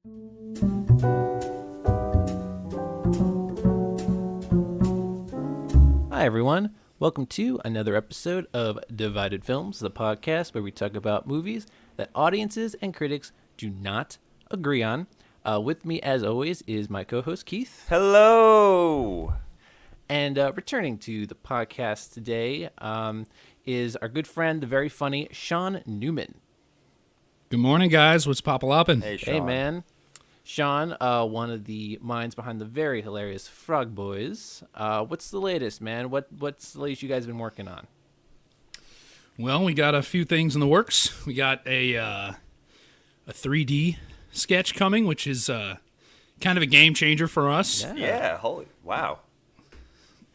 Hi, everyone. Welcome to another episode of Divided Films, the podcast where we talk about movies that audiences and critics do not agree on. With me, as always, is my co-host, Keith. Hello! And returning to the podcast today is our good friend, the very funny Sean Newman. Good morning, guys. What's poppin'? Hey, Sean. Hey, man. Sean, one of the minds behind the very hilarious Frog Boys. What's the latest, man? What's the latest you guys have been working on? Well, we got a few things in the works. We got a 3D sketch coming, which is kind of a game changer for us. Yeah, holy, wow.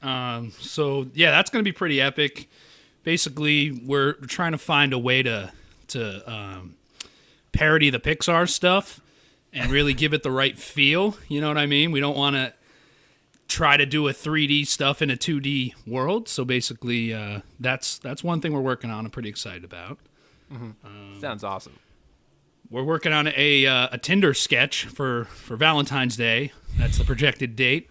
So that's going to be pretty epic. Basically, we're trying to find a way to parody the Pixar stuff and really give it the right feel. You know what I mean? We don't want to try to do a 3D stuff in a 2D world. So basically, that's one thing we're working on. I'm pretty excited about. Mm-hmm. Sounds awesome. We're working on a Tinder sketch for Valentine's Day. That's the projected date.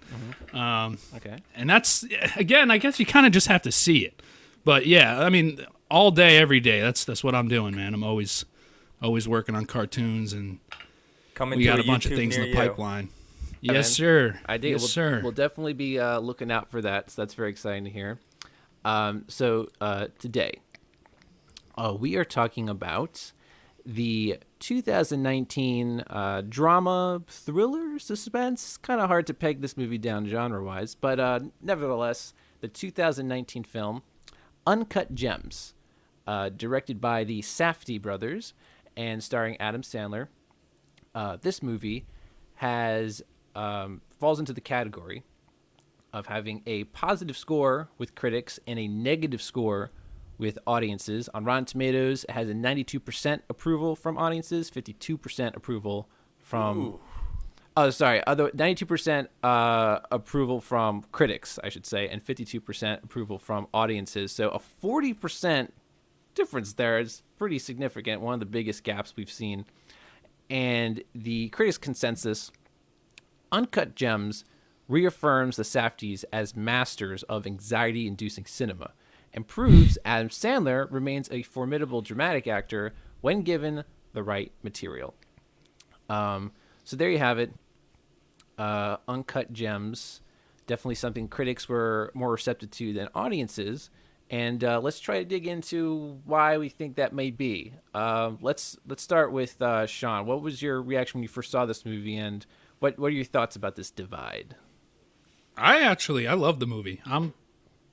Mm-hmm. Okay. And that's, again, I guess you kind of just have to see it. But yeah, I mean, all day, every day. That's what I'm doing, man. I'm always working on cartoons, and we got a bunch of things in the pipeline. Yes, sir. Yes, sir. We'll definitely be looking out for that. So that's very exciting to hear. So today, we are talking about the 2019 drama, thriller, suspense. Kind of hard to peg this movie down genre-wise, but nevertheless, the 2019 film Uncut Gems, directed by the Safdie brothers and starring Adam Sandler. This movie has falls into the category of having a positive score with critics and a negative score with audiences. On Rotten Tomatoes, it has a 92% approval from audiences, 52% approval from... Ooh. Oh, sorry. 92% approval from critics, I should say, and 52% approval from audiences. So a 40% difference there is pretty significant, one of the biggest gaps we've seen. And the critics' consensus, Uncut Gems reaffirms the Safdies as masters of anxiety-inducing cinema and proves Adam Sandler remains a formidable dramatic actor when given the right material. So there you have it. Uncut Gems, definitely something critics were more receptive to than audiences. And let's try to dig into why we think that may be. Let's start with Sean. What was your reaction when you first saw this movie, and what are your thoughts about this divide? I love the movie. I'm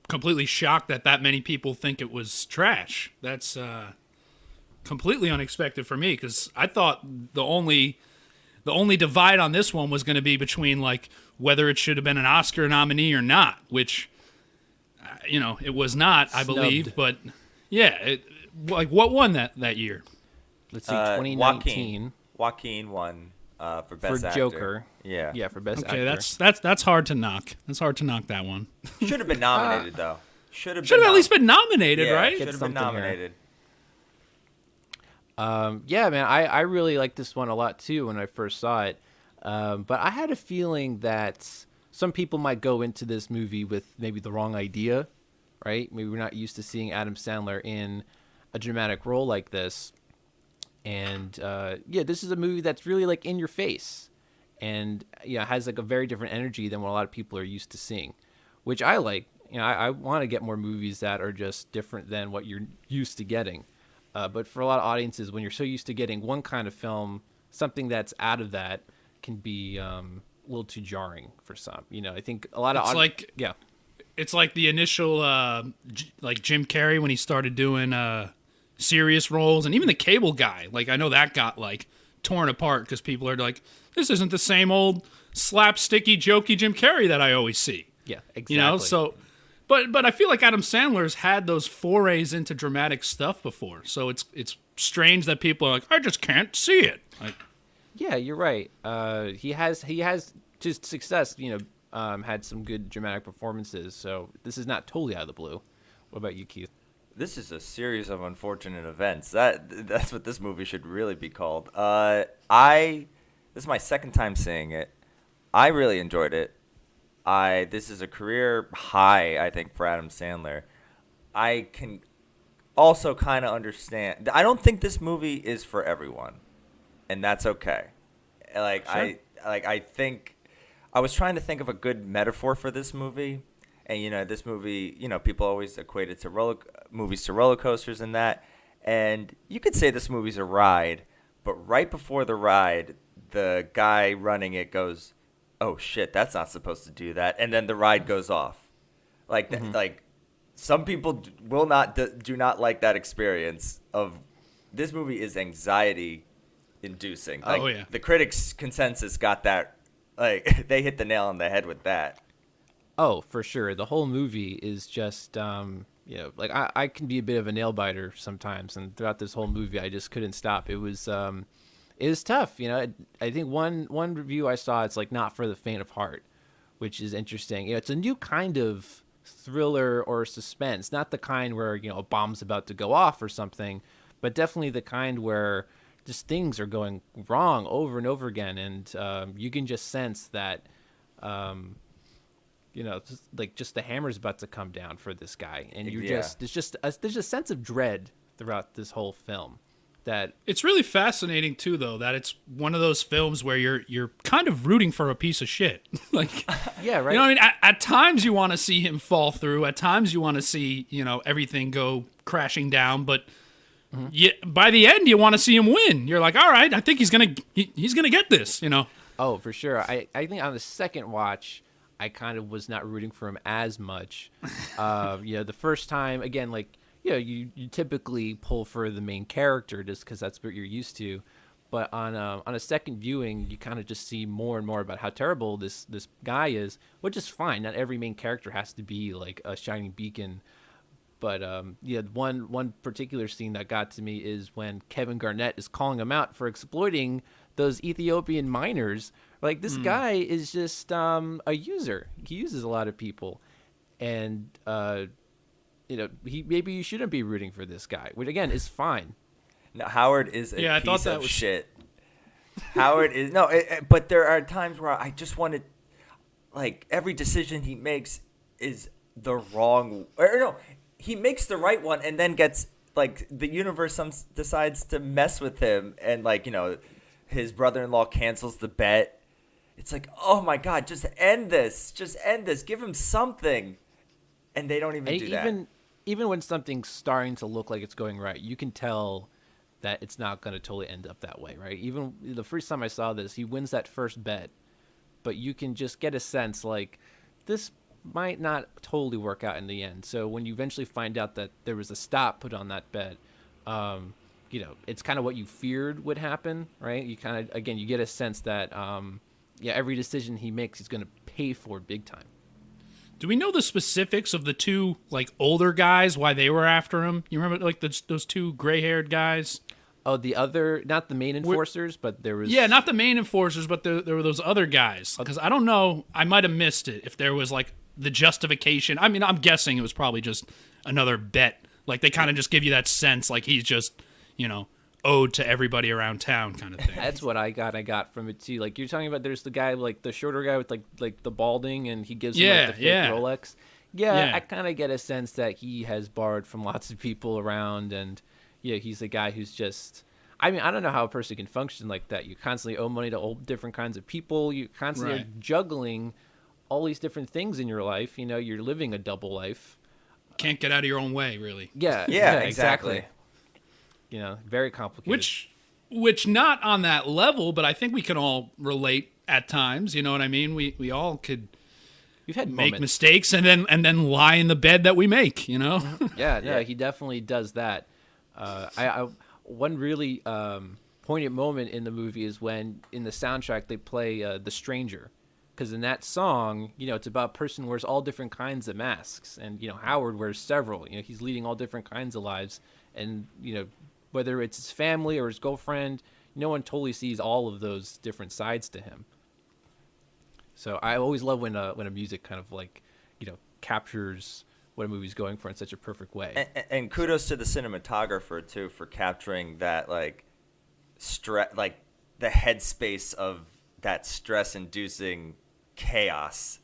completely shocked that many people think it was trash. That's completely unexpected for me, because I thought the only divide on this one was going to be between like whether it should have been an Oscar nominee or not, which it was not, I believe. But yeah, what won that year? Let's see, 2019. Joaquin won for best actor. Joker. Yeah, for best actor. Okay, that's hard to knock. That's hard to knock that one. Should have been nominated though. Should have at least been nominated, right? Should have been nominated. Yeah, man, I really liked this one a lot too when I first saw it. But I had a feeling that some people might go into this movie with maybe the wrong idea, right? Maybe we're not used to seeing Adam Sandler in a dramatic role like this. And this is a movie that's really like in your face, and has like a very different energy than what a lot of people are used to seeing, which I like. I want to get more movies that are just different than what you're used to getting. But for a lot of audiences, when you're so used to getting one kind of film, something that's out of that can be a little too jarring for some. I think a lot of it's like the initial like Jim Carrey when he started doing serious roles, and even the Cable Guy. Like I know that got like torn apart because people are like, this isn't the same old slapsticky, jokey Jim Carrey that I always see. Yeah, exactly. So. But I feel like Adam Sandler's had those forays into dramatic stuff before, so it's strange that people are like, I just can't see it. Like, yeah, you're right. He has to success. Had some good dramatic performances, so this is not totally out of the blue. What about you, Keith? This is a series of unfortunate events. That's what this movie should really be called. This is my second time seeing it. I really enjoyed it. This is a career high, I think, for Adam Sandler. I can also kind of understand. I don't think this movie is for everyone, and that's okay. Like Sure. I think I was trying to think of a good metaphor for this movie, and this movie, people always equate it to movies to roller coasters and that, and you could say this movie's a ride, but right before the ride, the guy running it goes, "Oh shit, that's not supposed to do that," and then the ride goes off. Like some people do not like that experience of this movie is anxiety inducing. Like, Oh, yeah. The critics' consensus got that. Like they hit the nail on the head with that. Oh, for sure. The whole movie is just, like I can be a bit of a nail biter sometimes, and throughout this whole movie, I just couldn't stop. It was tough. I think one review I saw, it's like not for the faint of heart, which is interesting. It's a new kind of thriller or suspense, not the kind where a bomb's about to go off or something, but definitely the kind where just things are going wrong over and over again, and you can just sense that. Just the hammer's about to come down for this guy, and there's a sense of dread throughout this whole film. That It's really fascinating too, though, that it's one of those films where you're kind of rooting for a piece of shit. Like, yeah, right. you know what I mean? At times you want to see him fall through. At times you want to see everything go crashing down. But by the end, you want to see him win. You're like, all right, I think he's gonna get this. Oh, for sure. I think on the second watch, I kind of was not rooting for him as much. The first time, again, like, you typically pull for the main character just because that's what you're used to. But on a second viewing, you kind of just see more and more about how terrible this guy is, which is fine. Not every main character has to be like a shining beacon. But one particular scene that got to me is when Kevin Garnett is calling him out for exploiting those Ethiopian miners. Like, this guy is just a user. He uses a lot of people, and maybe you shouldn't be rooting for this guy, which again is fine. No, Howard is a I thought piece that of was shit. Howard is no, but there are times where I just wanted, like, every decision he makes is the wrong, or no, he makes the right one and then gets, like, the universe decides to mess with him, and, like, his brother-in-law cancels the bet. It's like, oh my God, just end this, give him something, and they don't even do that. Even when something's starting to look like it's going right, you can tell that it's not going to totally end up that way, right? Even the first time I saw this, he wins that first bet, but you can just get a sense like this might not totally work out in the end. So when you eventually find out that there was a stop put on that bet, it's kind of what you feared would happen, right? You kind of, again, you get a sense that, every decision he makes, he's going to pay for big time. Do we know the specifics of the two, like, older guys, why they were after him? You remember, like, those two gray-haired guys? Oh, the other, not the main enforcers, but there was... Yeah, not the main enforcers, but there were those other guys. Because I don't know, I might have missed it, if there was, like, the justification. I mean, I'm guessing it was probably just another bet. Like, they kind of just give you that sense, like, he's just, owed to everybody around town kind of thing. That's what I got from it too. Like, you're talking about, there's the guy, like the shorter guy with like the balding, and he gives him like, the fake Rolex. Yeah, I kind of get a sense that he has borrowed from lots of people around, and he's a guy who's just. I mean, I don't know how a person can function like that. You constantly owe money to all different kinds of people. You constantly are juggling all these different things in your life. You're living a double life. Can't get out of your own way, really. Yeah, exactly. Very complicated. Which not on that level, but I think we can all relate at times. You know what I mean? We all could We've had make moments. mistakes and then lie in the bed that we make. Yeah, he definitely does that. One really poignant moment in the movie is when in the soundtrack they play "The Stranger," because in that song, it's about a person who wears all different kinds of masks, and Howard wears several. He's leading all different kinds of lives, and whether it's his family or his girlfriend, no one totally sees all of those different sides to him. So I always love when a music kind of like, captures what a movie's going for in such a perfect way. And kudos to the cinematographer too for capturing that, like, the headspace of that stress-inducing chaos.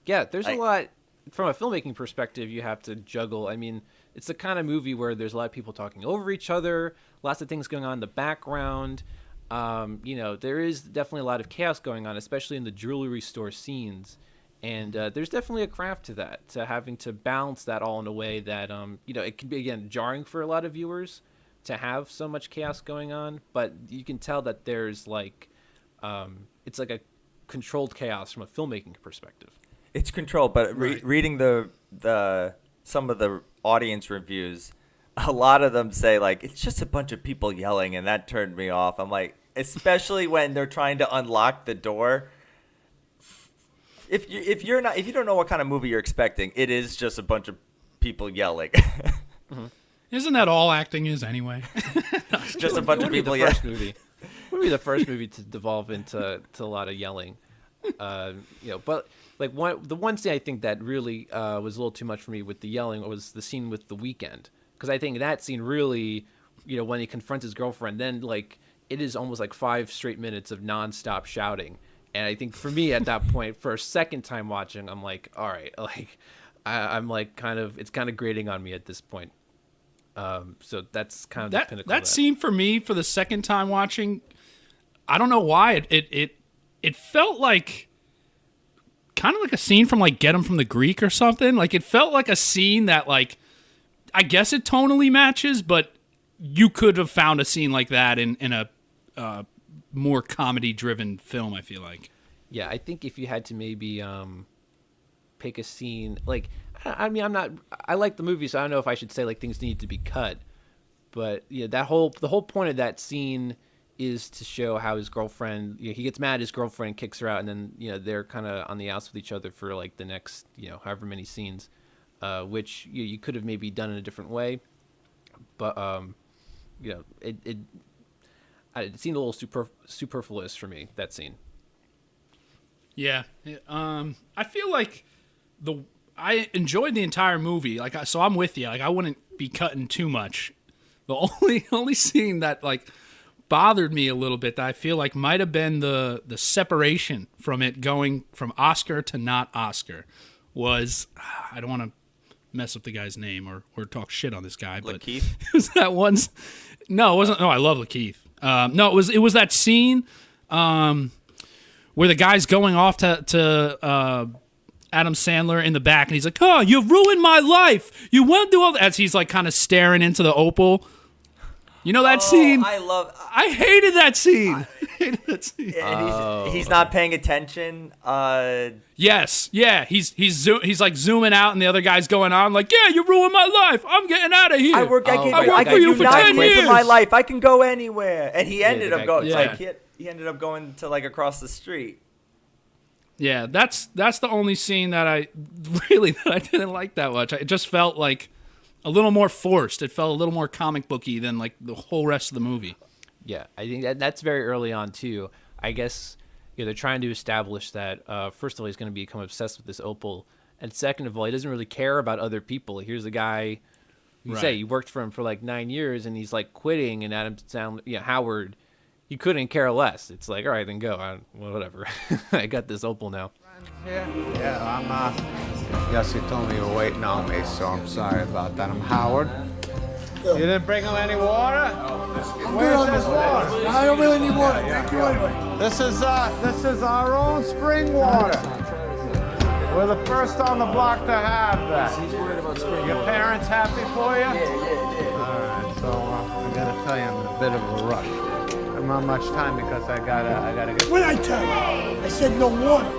Yeah, there's a lot from a filmmaking perspective you have to juggle. I mean, it's the kind of movie where there's a lot of people talking over each other, lots of things going on in the background. There is definitely a lot of chaos going on, especially in the jewelry store scenes. And there's definitely a craft to that, to having to balance that all in a way that, it can be, again, jarring for a lot of viewers to have so much chaos going on. But you can tell that there's it's like a controlled chaos from a filmmaking perspective. It's controlled, but reading the some of the audience reviews, a lot of them say it's just a bunch of people yelling, and that turned me off. I'm like, especially when they're trying to unlock the door. If you don't know what kind of movie you're expecting, it is just a bunch of people yelling. Mm-hmm. Isn't that all acting is anyway? Just a bunch of people yelling. Would be the first movie to devolve into a lot of yelling, But the one scene I think that really was a little too much for me with the yelling was the scene with The Weeknd, because I think that scene really, when he confronts his girlfriend, then it is almost 5 straight minutes of nonstop shouting, and I think for me at that point, for a second time watching, I'm like, all right, I'm it's kind of grating on me at this point. So that's kind of the pinnacle. That scene for me, for the second time watching, I don't know why it felt kind of like a scene from Get 'Em from the Greek or something. It felt like a scene that I guess it tonally matches, but you could have found a scene like that in a more comedy driven film, I feel like. Yeah, I think if you had to maybe pick a scene, I like the movie, so I don't know if I should say things need to be cut, but the whole point of that scene is to show how his girlfriend, he gets mad at his girlfriend, kicks her out, and then they're kind of on the outs with each other for the next however many scenes, which you could have maybe done in a different way, but it seemed a little superfluous for me, that scene. Yeah, I feel like I enjoyed the entire movie. So I'm with you. I wouldn't be cutting too much. The only scene that bothered me a little bit that I feel might have been the separation from it, going from Oscar to not Oscar, was, I don't want to mess up the guy's name or talk shit on this guy, but Lakeith? It was that one. No, it wasn't. No, I love Lakeith. No, it was that scene where the guy's going off to Adam Sandler in the back, and he's like, "Oh, you've ruined my life. You want to do all that?" As he's kind of staring into the opal. You know that scene? I hated that scene. And he's not paying attention. Yes, yeah. He's zooming out, and the other guy's going on yeah, you ruined my life. I'm getting out of here. I work for you for 10 years. For my life. I can go anywhere. And he ended up going. Yeah. He ended up going to across the street. Yeah, that's the only scene that I didn't like that much. It just felt a little more forced. It felt a little more comic booky than the whole rest of the movie. Yeah, I think that's very early on too. I guess they're trying to establish that first of all, he's going to become obsessed with this opal, and second of all, he doesn't really care about other people. Here's a guy you say he worked for him for 9 years, and he's quitting, and Adam Sandler, Howard, he couldn't care less. It's all right, then go. Whatever. I got this opal now. Yeah, yes, you told me you were waiting on me, so I'm sorry about that. I'm Howard. You didn't bring him any water? Where's this water? I don't really need water. Thank you anyway. This is our own spring water. We're the first on the block to have that. He's worried about spring. Your parents happy for you? Yeah. All right, so I gotta tell you, I'm in a bit of a rush. I don't have much time because I gotta get. What did I tell you? I said no water.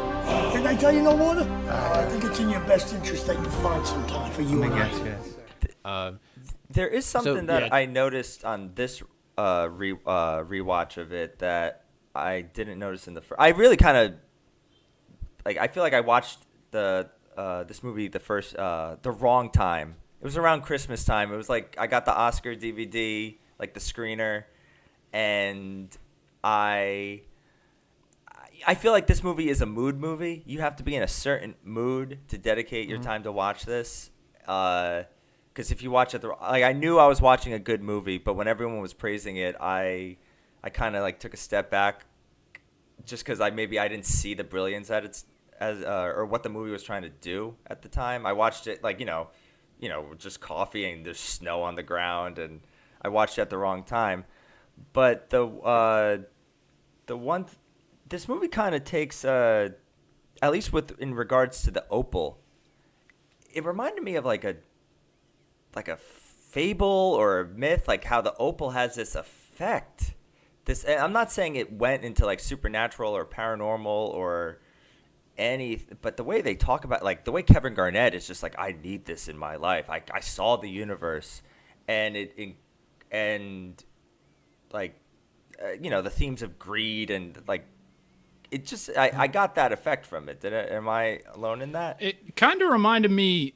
Didn't I tell you no water? I think it's in your best interest that you find some time for you and I. There is something that I noticed on this rewatch of it that I didn't notice in the first. I really kind of I feel like I watched this movie the wrong time. It was around Christmas time. It was I got the Oscar DVD, the screener, and I feel like this movie is a mood movie. You have to be in a certain mood to dedicate your time to watch this. Because if you watch it, I knew I was watching a good movie, but when everyone was praising it, I I kind of like took a step back, just because I didn't see the brilliance at its or what the movie was trying to do at the time. I watched it like just coffee and there's snow on the ground, and I watched it at the wrong time. But this movie kind of takes at least in regards to the opal, it reminded me of like a fable or a myth, like how the opal has this effect. I'm not saying it went into like supernatural or paranormal or but the way they talk about, like the way Kevin Garnett is just like, I need this in my life. I saw the universe, and the themes of greed and like, it just, I got that effect from it. Am I alone in that? It kind of reminded me,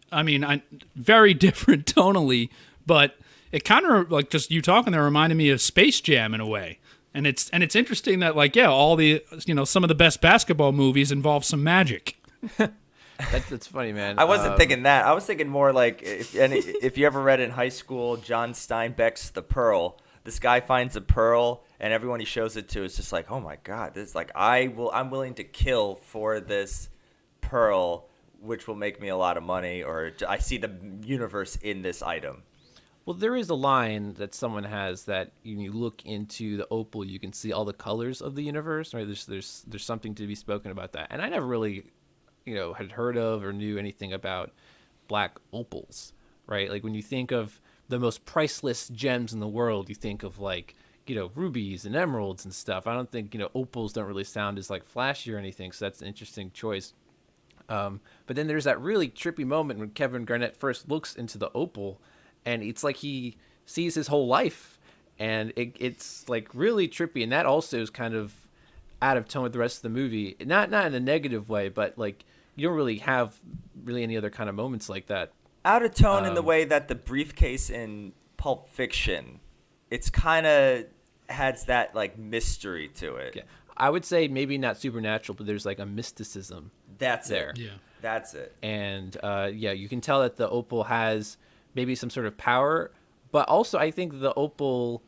very different tonally, but it kind of, like, just you talking there reminded me of Space Jam in a way. And it's interesting that, like, yeah, all the, some of the best basketball movies involve some magic. That's funny, man. I wasn't thinking that. I was thinking more like, if you ever read in high school John Steinbeck's The Pearl, this guy finds a pearl, and everyone he shows it to is just like, oh my God, this is like, I'm willing to kill for this pearl, which will make me a lot of money, or I see the universe in this item. Well, there is a line that someone has that when you look into the opal, you can see all the colors of the universe. Right? There's something to be spoken about that, and I never really, had heard of or knew anything about black opals. Right? Like when you think of the most priceless gems in the world, you think of like, rubies and emeralds and stuff. I don't think, opals don't really sound as like flashy or anything. So that's an interesting choice. But then there's that really trippy moment when Kevin Garnett first looks into the opal, and it's like he sees his whole life, and it's like really trippy. And that also is kind of out of tone with the rest of the movie. Not in a negative way, but like you don't really have any other kind of moments like that. Out of tone in the way that the briefcase in Pulp Fiction, it's kind of has that like mystery to it. Yeah. I would say maybe not supernatural, but there's like a mysticism. That's there. It. Yeah, that's it. And you can tell that the opal has maybe some sort of power, but also I think the opal,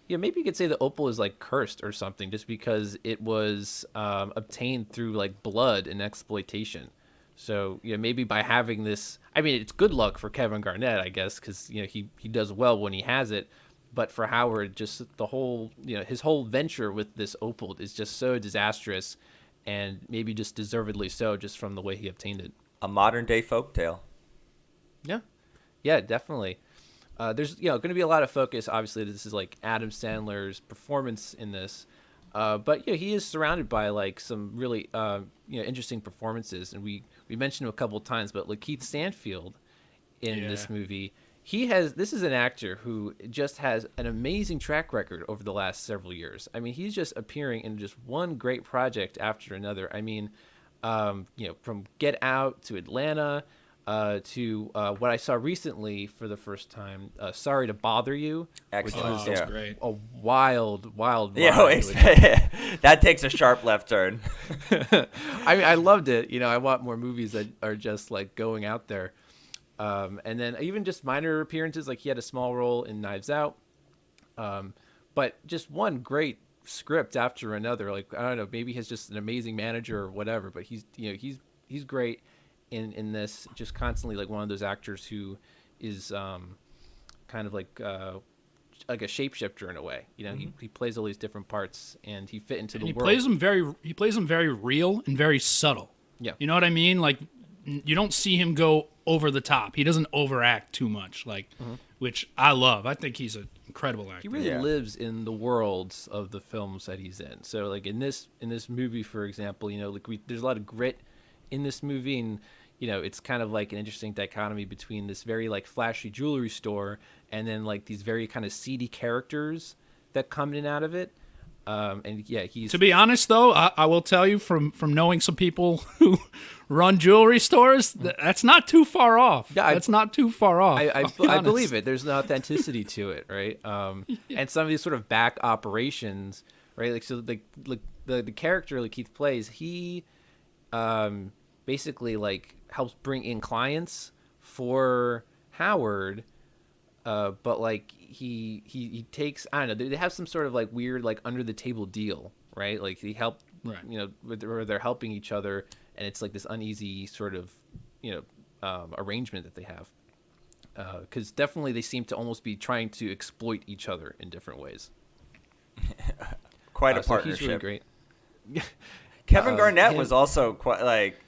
maybe you could say the opal is like cursed or something, just because it was obtained through like blood and exploitation. So maybe by having this, it's good luck for Kevin Garnett, I guess, because he does well when he has it. But for Howard, just the whole his whole venture with this opal is just so disastrous, and maybe just deservedly so, just from the way he obtained it. A modern day folktale. Yeah, definitely. There's going to be a lot of focus. Obviously, this is like Adam Sandler's performance in this. But he is surrounded by like some really interesting performances, and we mentioned him a couple of times. But Lakeith Stanfield in this movie, this is an actor who just has an amazing track record over the last several years. He's just appearing in just one great project after another. From Get Out to Atlanta. To what I saw recently for the first time, Sorry to Bother You, Excellent. which was great. A wild that takes a sharp left turn. I loved it. I want more movies that are just like going out there. And then even just minor appearances, like he had a small role in Knives Out. But just one great script after another. Like, I don't know, maybe he's just an amazing manager or whatever, but he's great in this, just constantly like one of those actors who is kind of like a shapeshifter in a way. He plays all these different parts, and he fit into the world. He plays them very real and very subtle. Yeah. You know what I mean? Like, you don't see him go over the top. He doesn't overact too much, which I love. I think he's an incredible actor. He really lives in the worlds of the films that he's in. So like in this movie, for example, there's a lot of grit in this movie, and it's kind of like an interesting dichotomy between this very like flashy jewelry store and then like these very kind of seedy characters that come in and out of it. He's, to be honest though, I will tell you from knowing some people who run jewelry stores, that's not too far off. Yeah, that's not too far off. I believe it. There's an authenticity to it, right? And some of these sort of back operations, right? Like, so the character like Keith plays, he basically like helps bring in clients for Howard, but like he takes, I don't know, they have some sort of like weird like under the table deal, right? Like he helped, Right. you know, where they're helping each other, and it's like this uneasy sort of, you know, arrangement that they have. Because definitely they seem to almost be trying to exploit each other in different ways. Quite a So partnership. he's really great. Kevin Garnett him- was also quite like,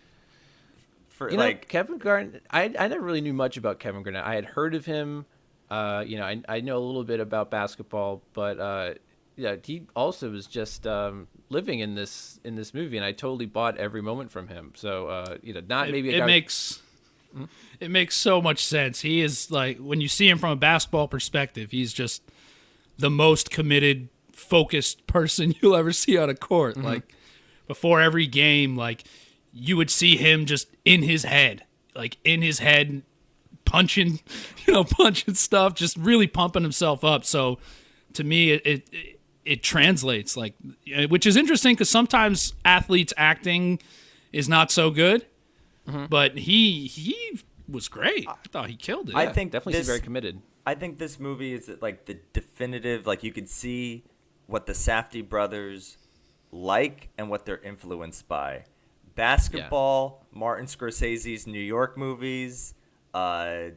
for You know, like, Kevin Garnett, I never really knew much about Kevin Garnett. I had heard of him. You know, I know a little bit about basketball, but yeah, he also was just living in this movie, and I totally bought every moment from him. So you know, not maybe a It guy- makes it makes so much sense. He is like, when you see him from a basketball perspective, he's just the most committed, focused person you'll ever see on a court. Like before every game, like you would see him just in his head, punching, punching stuff, just really pumping himself up. So to me, it translates, like, which is interesting because sometimes athletes acting is not so good, but he was great. I thought he killed it. I think definitely this, seems very committed. I think this movie is like the definitive, like you could see what the Safdie brothers like and what they're influenced by. Basketball, Martin Scorsese's New York movies. I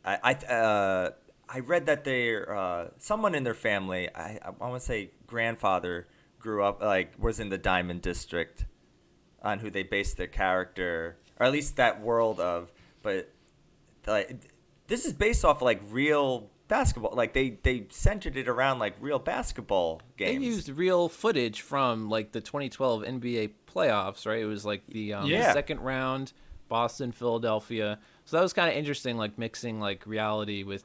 read that they're someone in their family. I want to say grandfather grew up, like, was in the Diamond District, on who they based their character, or at least that world of. But like, this is based off like real basketball. Like they centered it around like real basketball They games. used real footage from like the 2012 NBA playoffs, right? It was like the Yeah. second round, Boston, Philadelphia. So that was kind of interesting, like mixing like reality with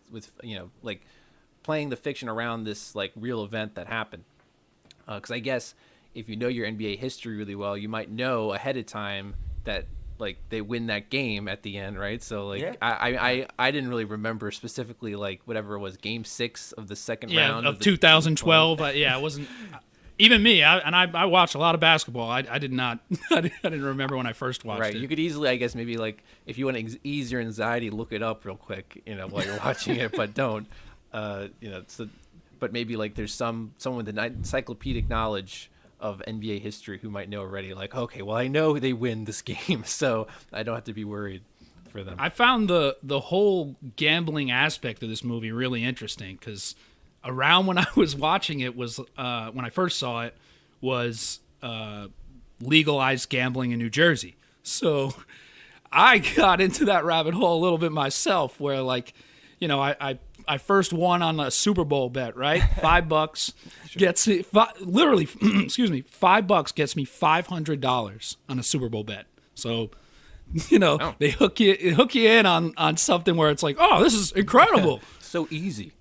like playing the fiction around this like real event that happened. Because I guess if you know your NBA history really well, you might know ahead of time that like they win that game at the end, right? So like Yeah. I didn't really remember specifically like whatever it was, Game 6 of the second round of the 2012. Yeah, it wasn't even me. I watched a lot of basketball. I did not. I didn't remember when I first watched Right, it. you could easily, I guess, maybe like if you want to ease your anxiety, look it up real quick, while you're watching it, but don't, So, but maybe like there's someone with an encyclopedic knowledge of NBA history who might know already. Like, okay, well, I know they win this game, so I don't have to be worried for them. I found the whole gambling aspect of this movie really interesting because around when I was watching it was when I first saw it was legalized gambling in New Jersey. So I got into that rabbit hole a little bit myself where like, I first won on a Super Bowl bet, right? $5 gets me literally, excuse me, $5 gets me $500 on a Super Bowl bet. So, they hook you in on something where it's like, oh, this is incredible. So easy.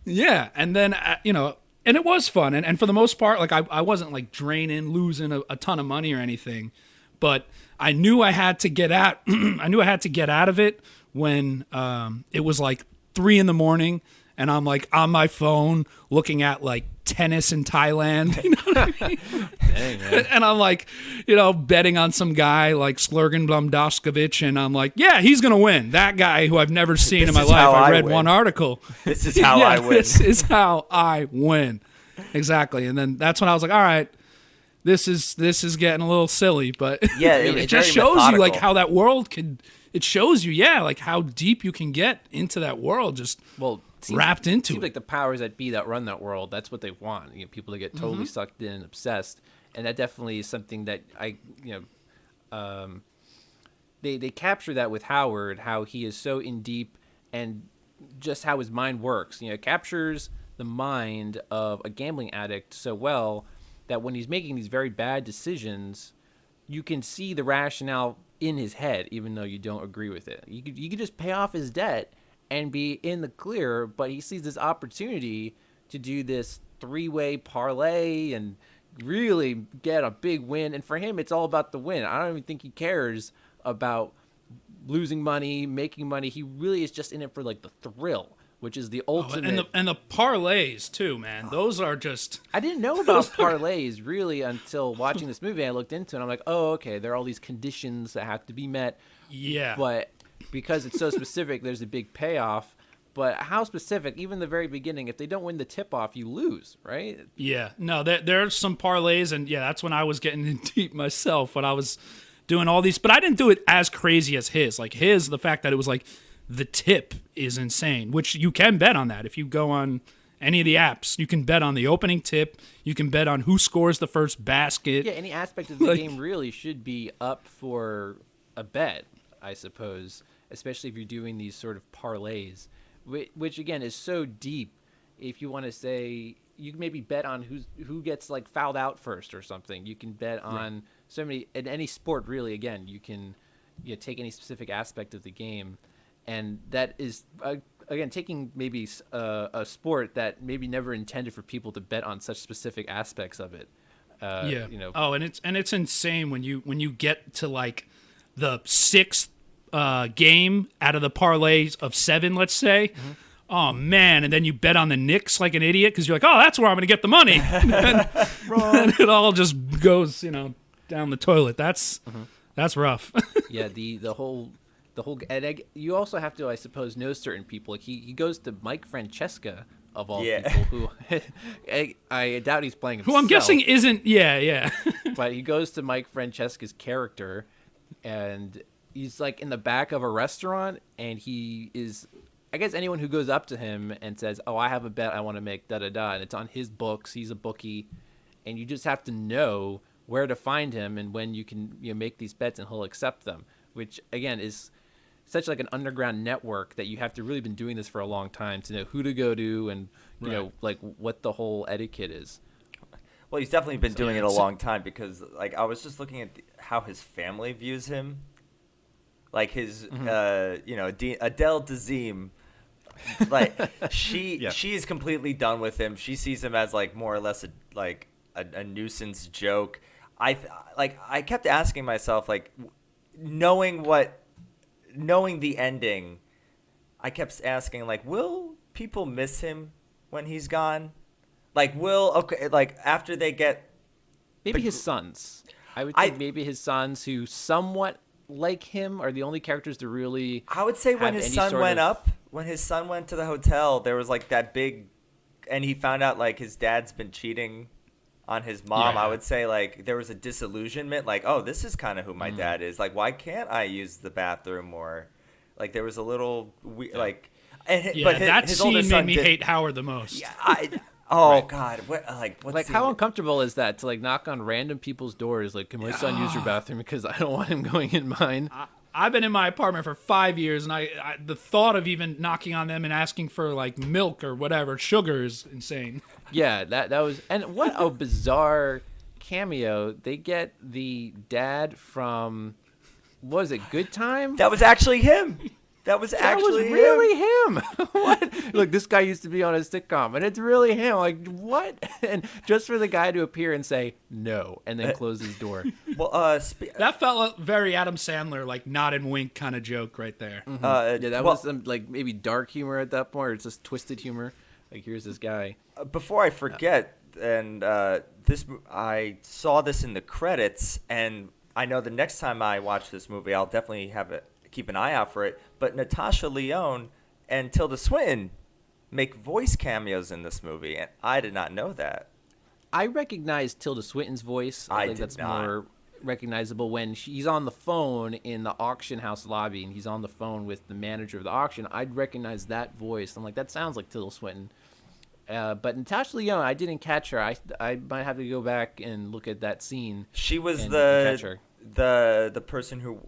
Yeah, and then and it was fun, and for the most part, like I wasn't like draining, losing a ton of money or anything, but I knew I had to get out. I knew I had to get out of it when it was like 3 a.m. and I'm like on my phone looking at like tennis in Thailand. You know what I mean? Dang, man. And I'm like, betting on some guy like Slurgan Blumdoskovich, and I'm like, yeah, he's gonna win. That guy who I've never seen This in my is life. how I I read win. one article. This is how I win. This is how I win. Exactly. And then that's when I was like, all right, this is getting a little silly, but Yeah, it was it just very shows you like methodical. how that world could. It shows you, like how deep you can get into that world. Just Well, wrapped into seems it. like the powers that be that run that world, that's what they want. People to get totally sucked in and obsessed, and that definitely is something that they capture that with Howard, how he is so in deep and just how his mind works. It captures the mind of a gambling addict so well that when he's making these very bad decisions, you can see the rationale in his head, even though you don't agree with it. You could just pay off his debt and be in the clear, but he sees this opportunity to do this 3-way parlay and really get a big win. And for him, it's all about the win. I don't even think he cares about losing money, making money. He really is just in it for like the thrill, which is the ultimate. and the parlays too, man. Those are just. I didn't know about parlays really until watching this movie. I looked into it and I'm like, oh, okay, there are all these conditions that have to be met. Yeah. But because it's so specific, there's a big payoff. but how specific? Even the very beginning, if they don't win the tip-off, you lose, right? Yeah, no, there's some parlays, and yeah, that's when I was getting in deep myself when I was doing all these. But I didn't do it as crazy as his. Like the fact that it was like the tip is insane, which you can bet on that if you go on any of the apps. You can bet on the opening tip. You can bet on who scores the first basket. Yeah, any aspect of the game really should be up for a bet, I suppose, especially if you're doing these sort of parlays, which again is so deep. If you want to say, you can maybe bet on who gets like fouled out first or something. You can bet on so many in any sport. Really, again, you can take any specific aspect of the game, and that is again taking maybe a sport that maybe never intended for people to bet on such specific aspects of it. Oh, and it's insane when you get to like the sixth game out of the parlays of 7, let's say. Mm-hmm. Oh man! And then you bet on the Knicks like an idiot because you're like, oh, that's where I'm going to get the money. and it all just goes, down the toilet. That's rough. Yeah, the whole. And you also have to, I suppose, know certain people. Like he goes to Mike Francesca of all people, who I doubt he's playing himself. Who I'm guessing isn't. Yeah. But he goes to Mike Francesca's character, and he's like in the back of a restaurant, and he is. I guess anyone who goes up to him and says, "Oh, I have a bet I want to make," and it's on his books. He's a bookie, and you just have to know where to find him and when you can make these bets, and he'll accept them. Which again is such like an underground network that you have to really been doing this for a long time to know who to go to and you know like what the whole etiquette is. Well, he's definitely been doing it a long time because like I was just looking at how his family views him. Like his, Adele Dazeem, like she is completely done with him. She sees him as like more or less a nuisance joke. I kept asking myself, like, knowing the ending, I kept asking, like, will people miss him when he's gone? Like, after they get maybe his sons. I would think maybe his sons who somewhat like him are the only characters to really. I would say when his son went to the hotel, there was like that big, and he found out like his dad's been cheating on his mom. Yeah. I would say like there was a disillusionment, like, oh, this is kind of who my dad is. Like, why can't I use the bathroom more? Like there was a little like, but that scene made me hate Howard the most. Yeah, God, what's how uncomfortable is that to like knock on random people's doors? Like, can my son use your bathroom because I don't want him going in mine? I've been in my apartment for 5 years, and I the thought of even knocking on them and asking for like milk or whatever, sugar is insane. Yeah, that was, and what a bizarre cameo. They get the dad from, what was it, Good Time? That was actually him. That was really him. What? Look, this guy used to be on a sitcom, and it's really him. Like, what? And just for the guy to appear and say no, and then close his door. Well, that felt very Adam Sandler, like nod and wink kind of joke right there. Mm-hmm. That was some like maybe dark humor at that point, or it's just twisted humor. Like, here's this guy. Before I forget, and I saw this in the credits, and I know the next time I watch this movie, I'll definitely keep an eye out for it. But Natasha Lyonne and Tilda Swinton make voice cameos in this movie, and I did not know that. I recognize Tilda Swinton's voice. I think that's more recognizable when he's on the phone in the auction house lobby, and he's on the phone with the manager of the auction. I'd recognize that voice. I'm like, that sounds like Tilda Swinton. But Natasha Lyonne, I didn't catch her. I might have to go back and look at that scene. She was the person who.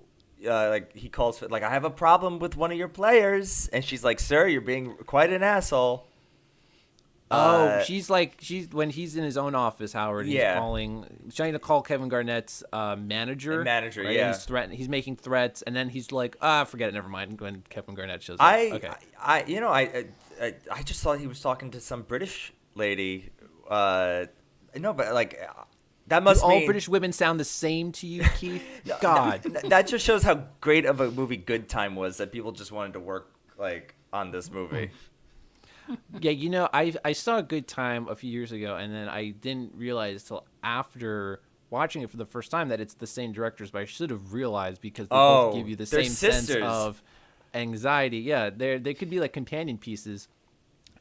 He calls for, like, I have a problem with one of your players, and she's like, sir, you're being quite an asshole. She's when he's in his own office, Howard. He's trying to call Kevin Garnett's manager. Right? Yeah. He's making threats, and then he's like, forget it, never mind. When Kevin Garnett shows up, I just thought he was talking to some British lady. But like. That must mean all British women sound the same to you, Keith? God. That just shows how great of a movie Good Time was, that people just wanted to work like on this movie. Yeah, I saw Good Time a few years ago, and then I didn't realize till after watching it for the first time that it's the same directors, but I should have realized because they both give you the same sense of anxiety. Yeah, they could be like companion pieces.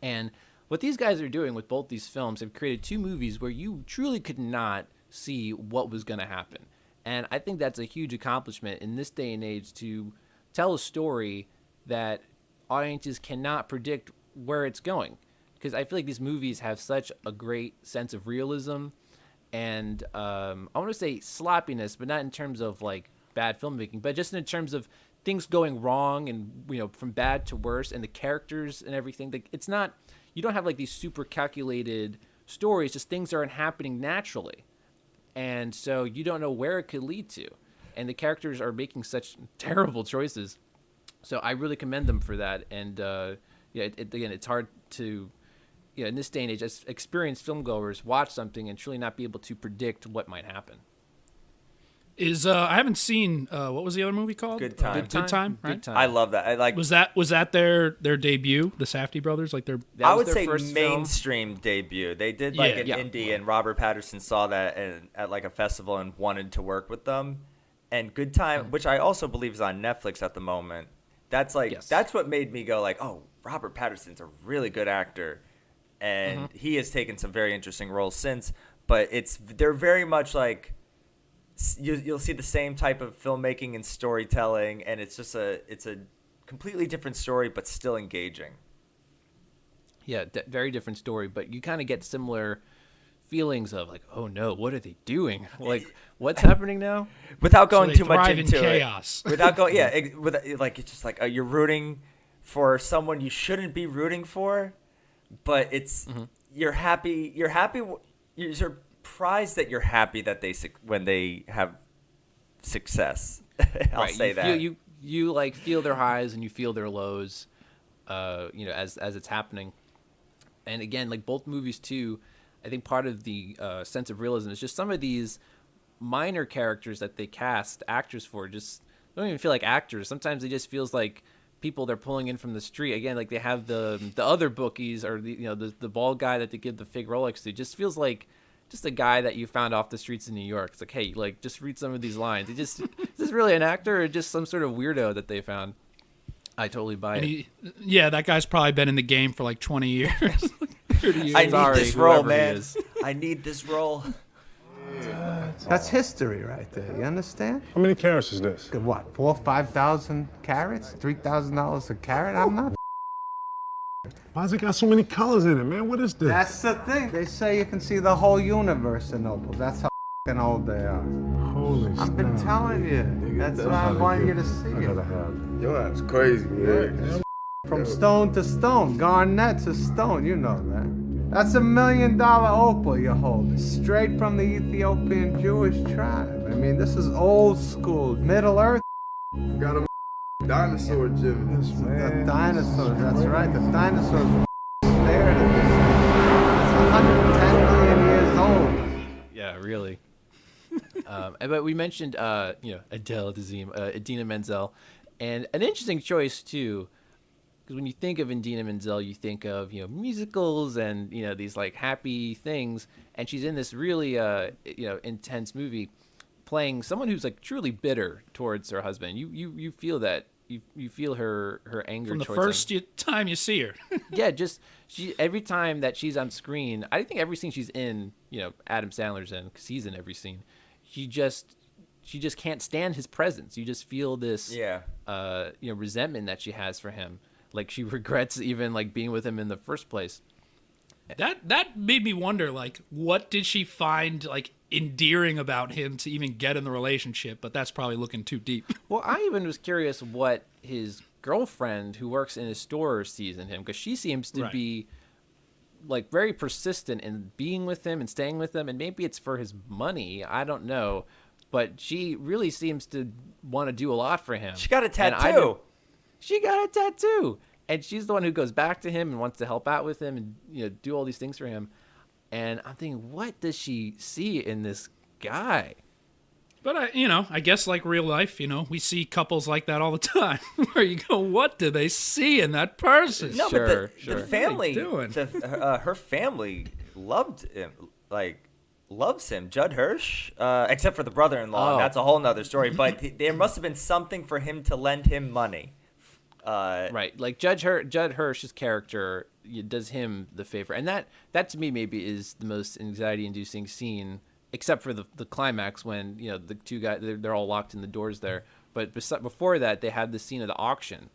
And what these guys are doing with both these films have created two movies where you truly could not see what was going to happen. And I think that's a huge accomplishment in this day and age, to tell a story that audiences cannot predict where it's going. Because I feel like these movies have such a great sense of realism and I want to say sloppiness, but not in terms of like bad filmmaking, but just in terms of things going wrong and, you know, from bad to worse, and the characters and everything. Like, it's not, you don't have like these super calculated stories, just things aren't happening naturally. And so you don't know where it could lead to. And the characters are making such terrible choices. So I really commend them for that. And again, it's hard to, in this day and age, as experienced filmgoers, watch something and truly not be able to predict what might happen. I haven't seen what was the other movie called? Good Time. Good Time. Right? Good Time. I love that. Was that their debut? The Safdie brothers, like their. I would their say first mainstream debut. They did like an Yeah. indie, and Robert Pattinson saw that at like a festival and wanted to work with them. And Good Time, which I also believe is on Netflix at the moment. That's like that's what made me go like, oh, Robert Pattinson's a really good actor, and he has taken some very interesting roles since. But they're very much like. You'll see the same type of filmmaking and storytelling, and it's a completely different story, but still engaging. Yeah, very different story, but you kind of get similar feelings of like, oh no, what are they doing? Like, what's happening now? Without going So they too much thrive in into chaos. it. Without going, like it's just like you're rooting for someone you shouldn't be rooting for, but it's you're happy. You're surprised that you're happy that when they have success. I'll say that. You like feel their highs and you feel their lows, as it's happening. And again, like both movies too, I think part of the sense of realism is just some of these minor characters that they cast actors for just don't even feel like actors. Sometimes it just feels like people they're pulling in from the street. Again, like they have the other bookies or the bald guy that they give the fake Rolex to. Just feels like just a guy that you found off the streets in New York. It's like, hey, like just read some of these lines. Is this really an actor or just some sort of weirdo that they found? I totally buy it. That guy's probably been in the game for like 20 years. 30 years. I need this role, whoever he man. is. I need this role. That's history right there. You understand? How many carats is this? What, 4,000 or 5,000 carats? $3,000 a carat? I'm not. Why's it got so many colors in it, man? What is this? That's the thing. They say you can see the whole universe in opals. That's how old they are. Holy I've been telling you. That's why I want you to see I gotta it. have it. Yo, that's crazy, man. From stone to stone. Garnett to stone. You know that. That's $1 million opal you're holding. Straight from the Ethiopian Jewish tribe. I mean, this is old school, Middle Earth. Got a dinosaur gym in this, The man. dinosaurs, that's right. The dinosaurs were staring at this. It's 110 million years old. Yeah, really. But we mentioned, Adele Dazeem, Idina Menzel, and an interesting choice too, because when you think of Idina Menzel, you think of musicals and these like happy things, and she's in this really intense movie, playing someone who's like truly bitter towards her husband. You feel that. You feel her anger From the towards first him. time you see her. Yeah, just every time that she's on screen, I think every scene she's in, Adam Sandler's in, because he's in every scene. She just can't stand his presence. You just feel this, resentment that she has for him. Like she regrets even like being with him in the first place. That made me wonder, like, what did she find like endearing about him to even get in the relationship? But that's probably looking too deep. Well, I even was curious what his girlfriend who works in his store sees in him, because she seems to be like very persistent in being with him and staying with him, and maybe it's for his money. I don't know, but she really seems to want to do a lot for him. She got a And tattoo. She got a tattoo, and she's the one who goes back to him and wants to help out with him and do all these things for him. And I'm thinking, what does she see in this guy? But I guess like real life, we see couples like that all the time, where you go, what do they see in that person? No, Sure, but sure. the family, doing? her family loved him, loves him. Judd Hirsch, except for the brother-in-law. Oh. That's a whole nother story. But there must have been something for him to lend him money. Right, like Judd Hirsch's character does him the favor, and that to me maybe is the most anxiety-inducing scene, except for the climax when the two guys they're all locked in the doors there. But before that, they have the scene of the auction,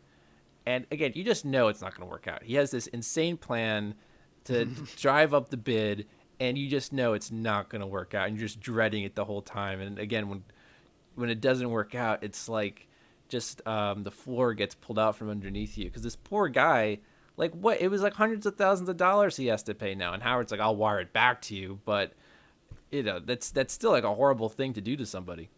and again, you just know it's not going to work out. He has this insane plan to drive up the bid, and you just know it's not going to work out, and you're just dreading it the whole time. And again, when it doesn't work out, it's like just the floor gets pulled out from underneath you, because this poor guy, like, what, it was like hundreds of thousands of dollars he has to pay now, and Howard's like, I'll wire it back to you, but that's still like a horrible thing to do to somebody.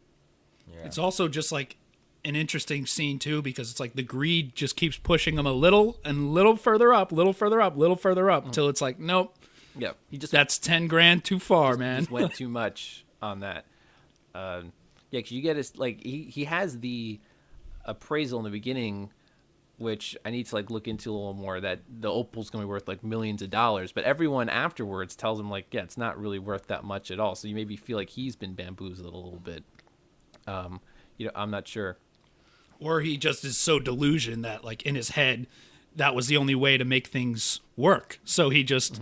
Yeah. It's also just like an interesting scene too, because it's like the greed just keeps pushing him a little and little further up until it's like, nope, Yeah, that's 10 grand too far, man. Just went too much on that. Yeah, because you get his, like, he has the appraisal in the beginning, which I need to like look into a little more, that the opal's gonna be worth like millions of dollars, but everyone afterwards tells him like, yeah, it's not really worth that much at all. So you maybe feel like he's been bamboozled a little bit. I'm not sure. Or he just is so delusioned that like in his head that was the only way to make things work, so he just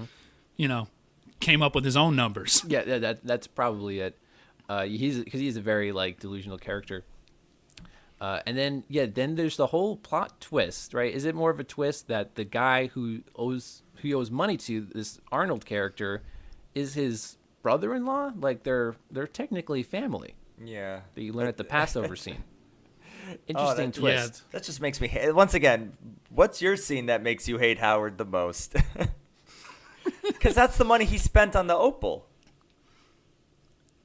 came up with his own numbers. Yeah, that's probably it. He's a very like delusional character. And then there's the whole plot twist, right? Is it more of a twist that the guy who he owes money to, this Arnold character, is his brother-in-law? Like they're technically family. Yeah. That you learn at the Passover scene. Interesting twist. Yeah. That just makes me hate. Once again, what's your scene that makes you hate Howard the most? Because that's the money he spent on the opal.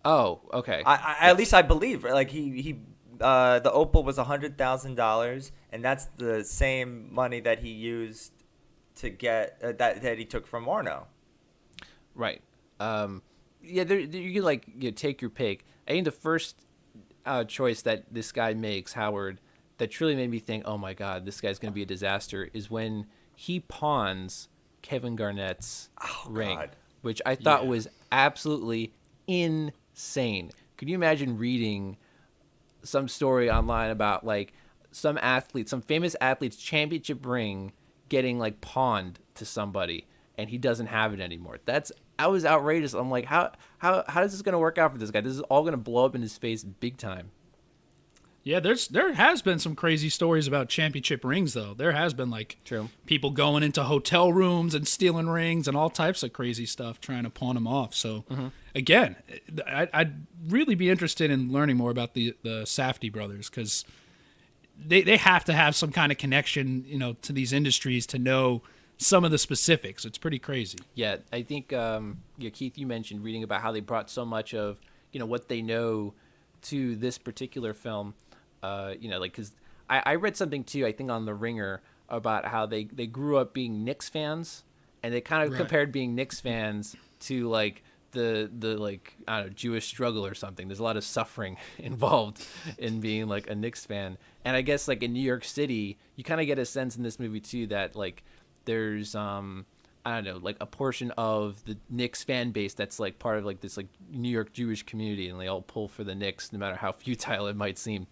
Oh, okay. At least I believe. Like he the opal was $100,000, and that's the same money that he used to get that he took from Arno. Right. You can like take your pick. I think the first choice that this guy makes, Howard, that truly made me think, oh my God, this guy's going to be a disaster, is when he pawns Kevin Garnett's ring, which I thought was absolutely insane. Could you imagine reading some story online about like some famous athlete's championship ring getting like pawned to somebody, and he doesn't have it anymore? I was outrageous. I'm like, how is this going to work out for this guy? This is all going to blow up in his face big time. Yeah, there has been some crazy stories about championship rings, though. There has been like people going into hotel rooms and stealing rings and all types of crazy stuff, trying to pawn them off. So again, I'd really be interested in learning more about the Safdie brothers, because they have to have some kind of connection, to these industries to know some of the specifics. It's pretty crazy. Yeah, I think Keith, you mentioned reading about how they brought so much of what they know to this particular film. Because I read something too, I think on The Ringer, about how they grew up being Knicks fans, and they kind of compared being Knicks fans to like the like, I don't know, Jewish struggle or something. There's a lot of suffering involved in being like a Knicks fan. And I guess like in New York City, you kind of get a sense in this movie too that like there's I don't know, like a portion of the Knicks fan base that's like part of like this like New York Jewish community, and they all pull for the Knicks no matter how futile it might seem.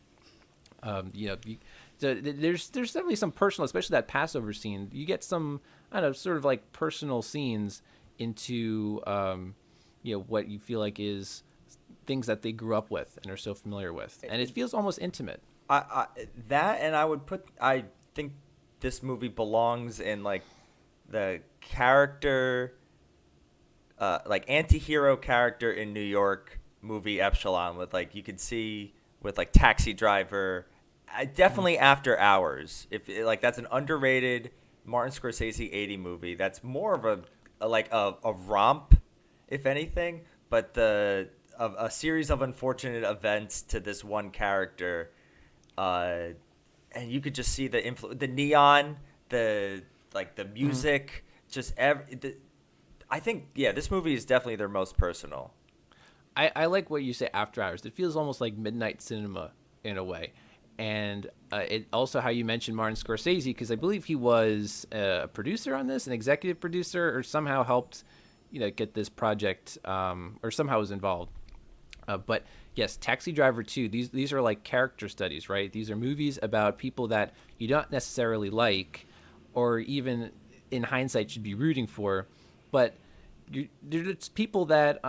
So there's definitely some personal, especially that Passover scene. You get some, I don't know, sort of like personal scenes into what you feel like is things that they grew up with and are so familiar with, and it feels almost intimate. I think this movie belongs in like the character, like anti-hero character in New York movie echelon, with like, you could see with like Taxi Driver, definitely After Hours. If like that's an underrated Martin Scorsese 80 movie. That's more of a romp, if anything, but a series of unfortunate events to this one character, and you could just see the neon, the music, I think this movie is definitely their most personal. I like what you say, After Hours. It feels almost like midnight cinema in a way. And it also how you mentioned Martin Scorsese, because I believe he was a producer on this, an executive producer, or somehow helped, get this project, or somehow was involved. But Yes, Taxi Driver 2. These are like character studies, right? These are movies about people that you don't necessarily like, or even in hindsight should be rooting for, but they're just people that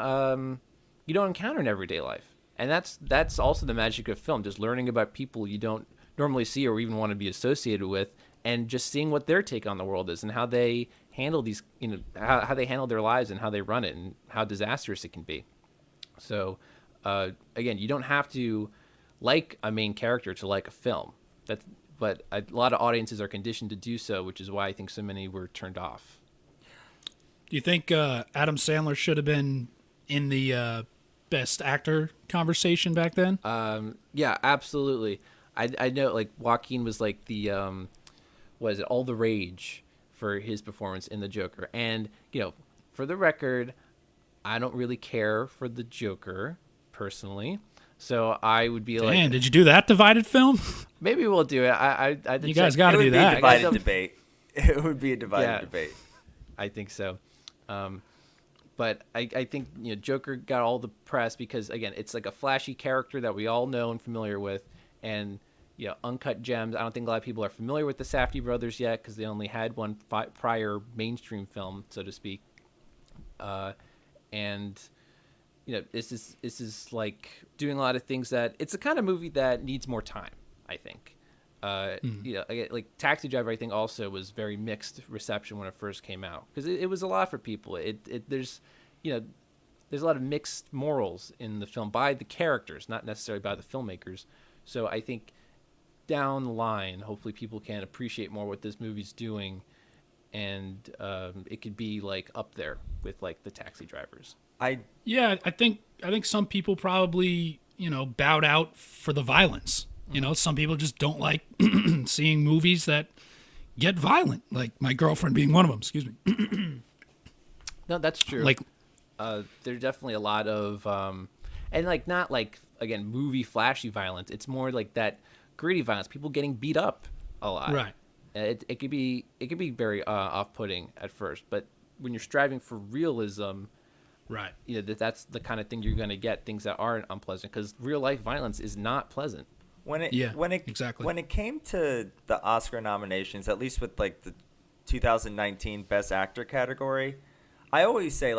you don't encounter in everyday life, and that's also the magic of film. Just learning about people you don't normally see or even want to be associated with, and just seeing what their take on the world is and how they handle these, how they handle their lives and how they run it and how disastrous it can be. So. Again, you don't have to like a main character to like a film. But a lot of audiences are conditioned to do so, which is why I think so many were turned off. Do you think Adam Sandler should have been in the Best Actor conversation back then? Yeah, absolutely. I know, like, Joaquin was like the was it all the rage for his performance in the Joker, and for the record, I don't really care for the Joker personally, so I would be like, "Man, did you do that divided film?" Maybe we'll do it. I you guys got to do that. It would be a divided debate. It would be a divided debate. I think so. But I think Joker got all the press because, again, it's like a flashy character that we all know and familiar with, and Uncut Gems. I don't think a lot of people are familiar with the Safdie brothers yet because they only had one prior mainstream film, so to speak, and. This is like doing a lot of things that it's a kind of movie that needs more time, I think. Like Taxi Driver, I think also was very mixed reception when it first came out because it was a lot for people. There's a lot of mixed morals in the film by the characters, not necessarily by the filmmakers. So I think down the line, hopefully people can appreciate more what this movie's doing, and it could be like up there with like the Taxi Drivers. I think some people probably, bowed out for the violence. Some people just don't like seeing movies that get violent, like my girlfriend being one of them. Excuse me. No, that's true. Like, there's definitely a lot of, and like not like again movie flashy violence. It's more like that gritty violence. People getting beat up a lot. Right. It could be very off-putting at first, but when you're striving for realism. Right. That's the kind of thing you're going to get, things that aren't unpleasant, because real life violence is not pleasant. Exactly. When it came to the Oscar nominations, at least with like the 2019 Best Actor category, I always say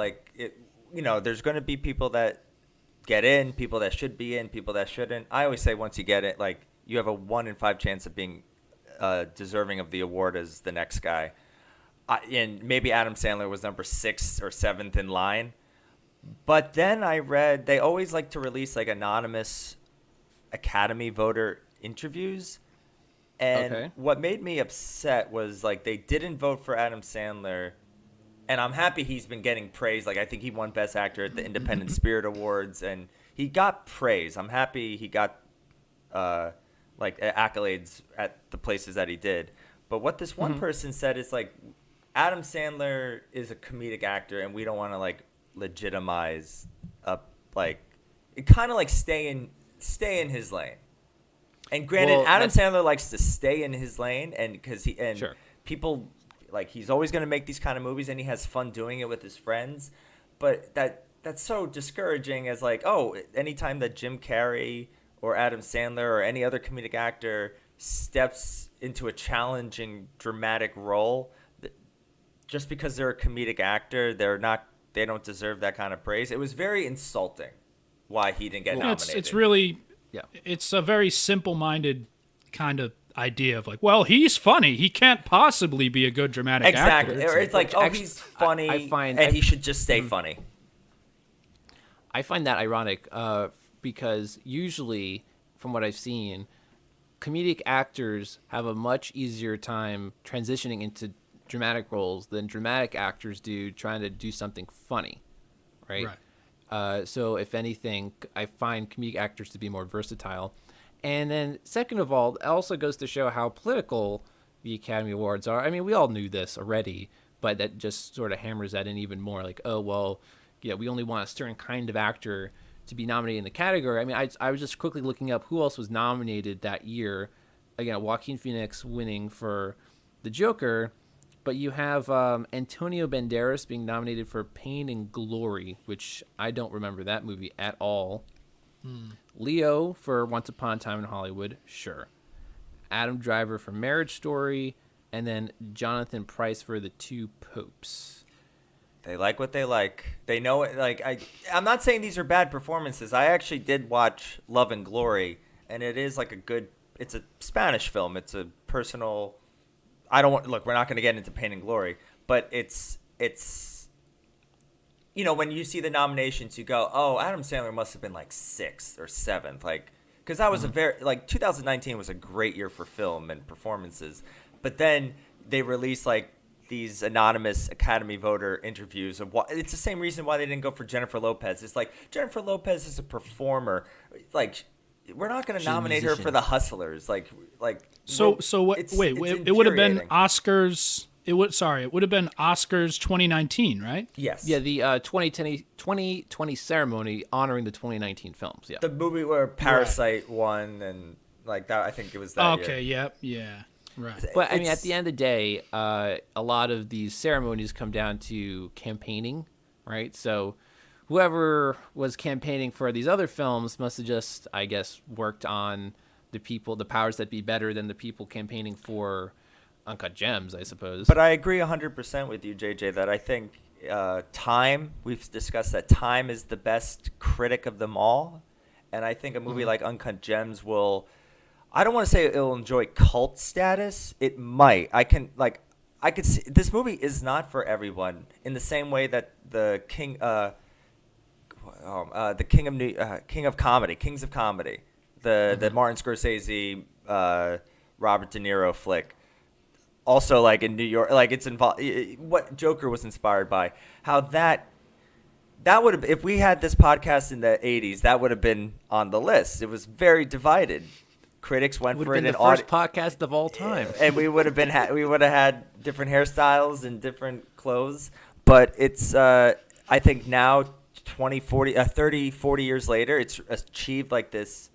there's going to be people that get in, people that should be in, people that shouldn't. I always say once you get it, like you have a 1 in 5 chance of being deserving of the award as the next guy. And maybe Adam Sandler was number 6 or 7th in line. But then I read they always like to release like anonymous Academy voter interviews. And what made me upset was like they didn't vote for Adam Sandler. And I'm happy he's been getting praise. Like I think he won Best Actor at the Independent Spirit Awards. And he got praise. I'm happy he got accolades at the places that he did. But what this one person said is like Adam Sandler is a comedic actor and we don't want to like legitimize stay in his lane. And granted, Adam Sandler likes to stay in his lane, and because people like he's always going to make these kind of movies and he has fun doing it with his friends. But that's so discouraging as like, anytime that Jim Carrey or Adam Sandler or any other comedic actor steps into a challenging dramatic role, just because they're a comedic actor, they don't deserve that kind of praise. It was very insulting why he didn't get nominated. It's really, it's a very simple-minded kind of idea of like, well, he's funny. He can't possibly be a good dramatic actor. Exactly. It's like, he's funny, and he should just stay funny. I find that ironic because usually, from what I've seen, comedic actors have a much easier time transitioning into dramatic roles than dramatic actors do trying to do something funny, right? So if anything, I find comedic actors to be more versatile. And then second of all, it also goes to show how political the Academy Awards are. I mean, we all knew this already, but that just sort of hammers that in even more. Like, we only want a certain kind of actor to be nominated in the category. I mean, I was just quickly looking up who else was nominated that year. Again, Joaquin Phoenix winning for the Joker. But you have Antonio Banderas being nominated for Pain and Glory, which I don't remember that movie at all. Leo for Once Upon a Time in Hollywood, sure. Adam Driver for Marriage Story, and then Jonathan Pryce for The Two Popes. They like what they like. They know it. Like I'm not saying these are bad performances. I actually did watch Love and Glory, and it is like it's a Spanish film. It's a personal. Look, we're not going to get into Pain and Glory, but it's. You know, when you see the nominations, you go, "Oh, Adam Sandler must have been like 6th or 7th," like because that was a very 2019 was a great year for film and performances, but then they released like these anonymous Academy voter interviews of what it's the same reason why they didn't go for Jennifer Lopez. It's like Jennifer Lopez is a performer, like we're not going to nominate her for The Hustlers, like. So what? It's Wait, it would have been infuriating. Oscars. It would have been Oscars 2019, right? Yes. Yeah, the 2020 ceremony honoring the 2019 films. Yeah. The movie where Parasite won and like that. I think it was that. Okay. year. Yeah. Right. But I mean, at the end of the day, a lot of these ceremonies come down to campaigning, right? So whoever was campaigning for these other films must have just, I guess, worked on the powers that be better than the people campaigning for Uncut Gems, I suppose. But I agree 100% with you, JJ, that I think time, we've discussed that time is the best critic of them all. And I think a movie like Uncut Gems will, I don't want to say it'll enjoy cult status. It might. I could see, this movie is not for everyone in the same way that the Kings of Comedy, the Martin Scorsese, Robert De Niro flick. Also, like in New York, like it's involved. What Joker was inspired by, how that would have. If we had this podcast in the '80s, that would have been on the list. It was very divided. Critics went for it. The first podcast of all time, and we would have had different hairstyles and different clothes. But it's, I think now, 30, 40 years later, it's achieved like this,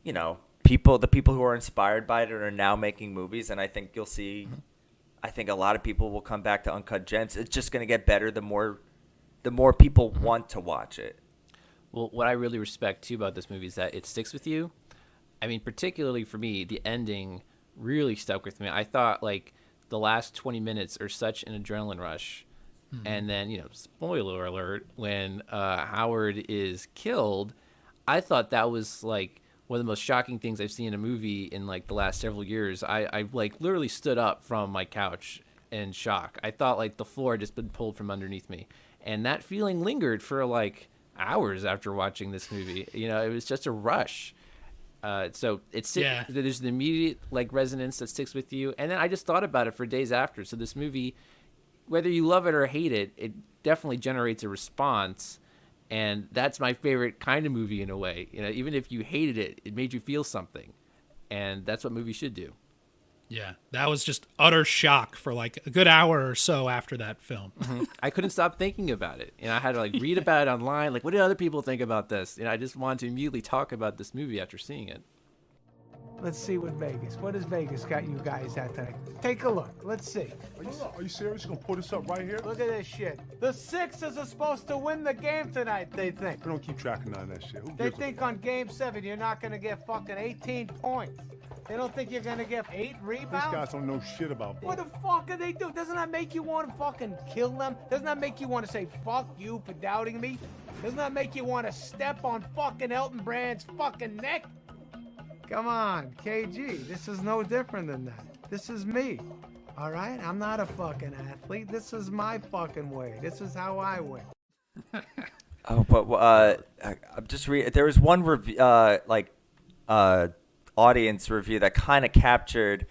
you know. The people who are inspired by it are now making movies, and I think you'll see. I think a lot of people will come back to Uncut Gems. It's just going to get better the more people want to watch it. Well, what I really respect too about this movie is that it sticks with you. I mean, particularly for me, the ending really stuck with me. I thought like the last 20 minutes are such an adrenaline rush, and then spoiler alert, when Howard is killed, I thought that was like one of the most shocking things I've seen in a movie in like the last several years. I like literally stood up from my couch in shock. I thought like the floor had just been pulled from underneath me. And that feeling lingered for like hours after watching this movie. It was just a rush. So there's an immediate like resonance that sticks with you. And then I just thought about it for days after. So this movie, whether you love it or hate it, it definitely generates a response. And that's my favorite kind of movie in a way. Even if you hated it, it made you feel something. And that's what movies should do. Yeah, that was just utter shock for like a good hour or so after that film. I couldn't stop thinking about it. I had to like read about it online. Like, what did other people think about this? I just wanted to immediately talk about this movie after seeing it. Let's see what has Vegas got you guys at tonight? Take a look. Let's see. Are you serious? You gonna pull this up right here? Look at this shit. The Sixers are supposed to win the game tonight, they think. We don't keep track of none of that shit. Who They gives a think on game 7 you're not going to get fucking 18 points. They don't think you're going to get 8 These rebounds. guys don't know shit about What ball. the fuck are they doing? Doesn't that make you want to fucking kill them? Doesn't that make you want to say fuck you for doubting me? Doesn't that make you want to step on fucking Elton Brand's fucking neck? Come on, KG. This is no different than that. This is me. All right? I'm not a fucking athlete. This is my fucking way. This is how I win. Oh, but I'm just there was one review, audience review that kind of captured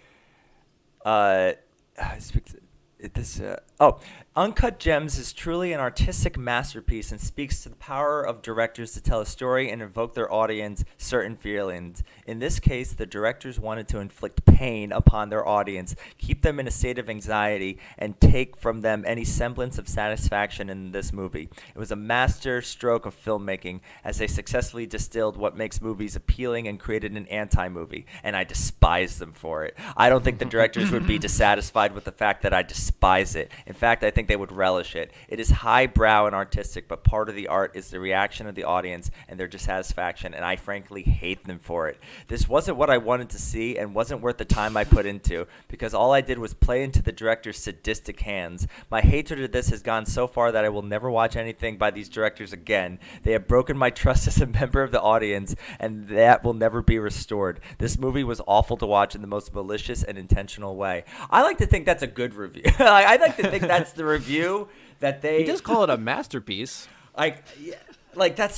Uncut Gems is truly an artistic masterpiece and speaks to the power of directors to tell a story and evoke their audience certain feelings. In this case, the directors wanted to inflict pain upon their audience, keep them in a state of anxiety, and take from them any semblance of satisfaction in this movie. It was a master stroke of filmmaking as they successfully distilled what makes movies appealing and created an anti-movie, and I despise them for it. I don't think the directors would be dissatisfied with the fact that I despise it. In fact, I think they would relish it. It is highbrow and artistic, but part of the art is the reaction of the audience and their dissatisfaction, and I frankly hate them for it. This wasn't what I wanted to see and wasn't worth the time I put into, because all I did was play into the director's sadistic hands. My hatred of this has gone so far that I will never watch anything by these directors again. They have broken my trust as a member of the audience, and that will never be restored. This movie was awful to watch in the most malicious and intentional way. I like to think that's a good review. I like to think that's the review that they... He does call it a masterpiece. That's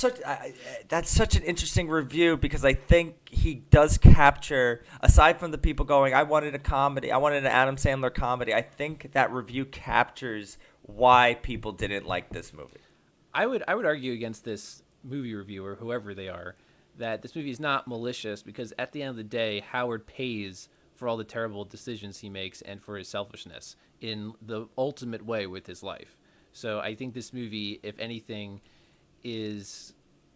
such an interesting review, because I think he does capture, aside from the people going, I wanted a comedy, I wanted an Adam Sandler comedy, I think that review captures why people didn't like this movie. I would argue against this movie reviewer, whoever they are, that this movie is not malicious, because at the end of the day, Howard pays for all the terrible decisions he makes and for his selfishness in the ultimate way with his life. So I think this movie, if anything, is,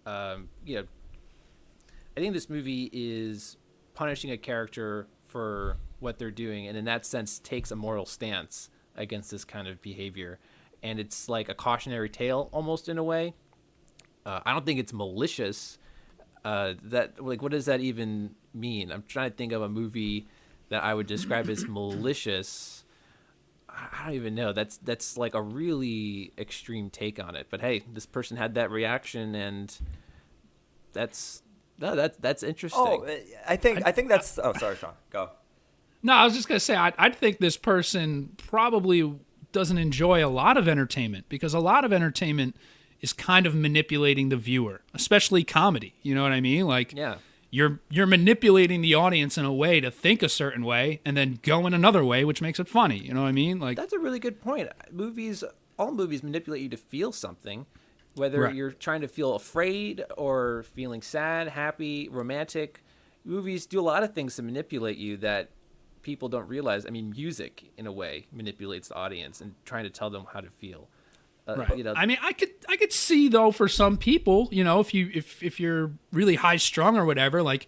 I think this movie is punishing a character for what they're doing, and in that sense takes a moral stance against this kind of behavior. And it's like a cautionary tale almost, in a way. I don't think it's malicious. What does that even mean? I'm trying to think of a movie that I would describe as malicious. I don't even know. That's like a really extreme take on it. But hey, this person had that reaction, and that's interesting. Oh, I think that's. Oh, sorry, Sean. Go. No, I was just gonna say I'd think this person probably doesn't enjoy a lot of entertainment, because a lot of entertainment is kind of manipulating the viewer, especially comedy. You know what I mean? Like, Yeah. You're manipulating the audience in a way to think a certain way and then go in another way, which makes it funny. You know what I mean? Like, That's a really good point. All movies manipulate you to feel something, whether Right. you're trying to feel afraid or feeling sad, happy, romantic. Movies do a lot of things to manipulate you that people don't realize. I mean, music, in a way, manipulates the audience and trying to tell them how to feel. right. You know, I mean, I could see though, for some people, if you're really high strung or whatever, like,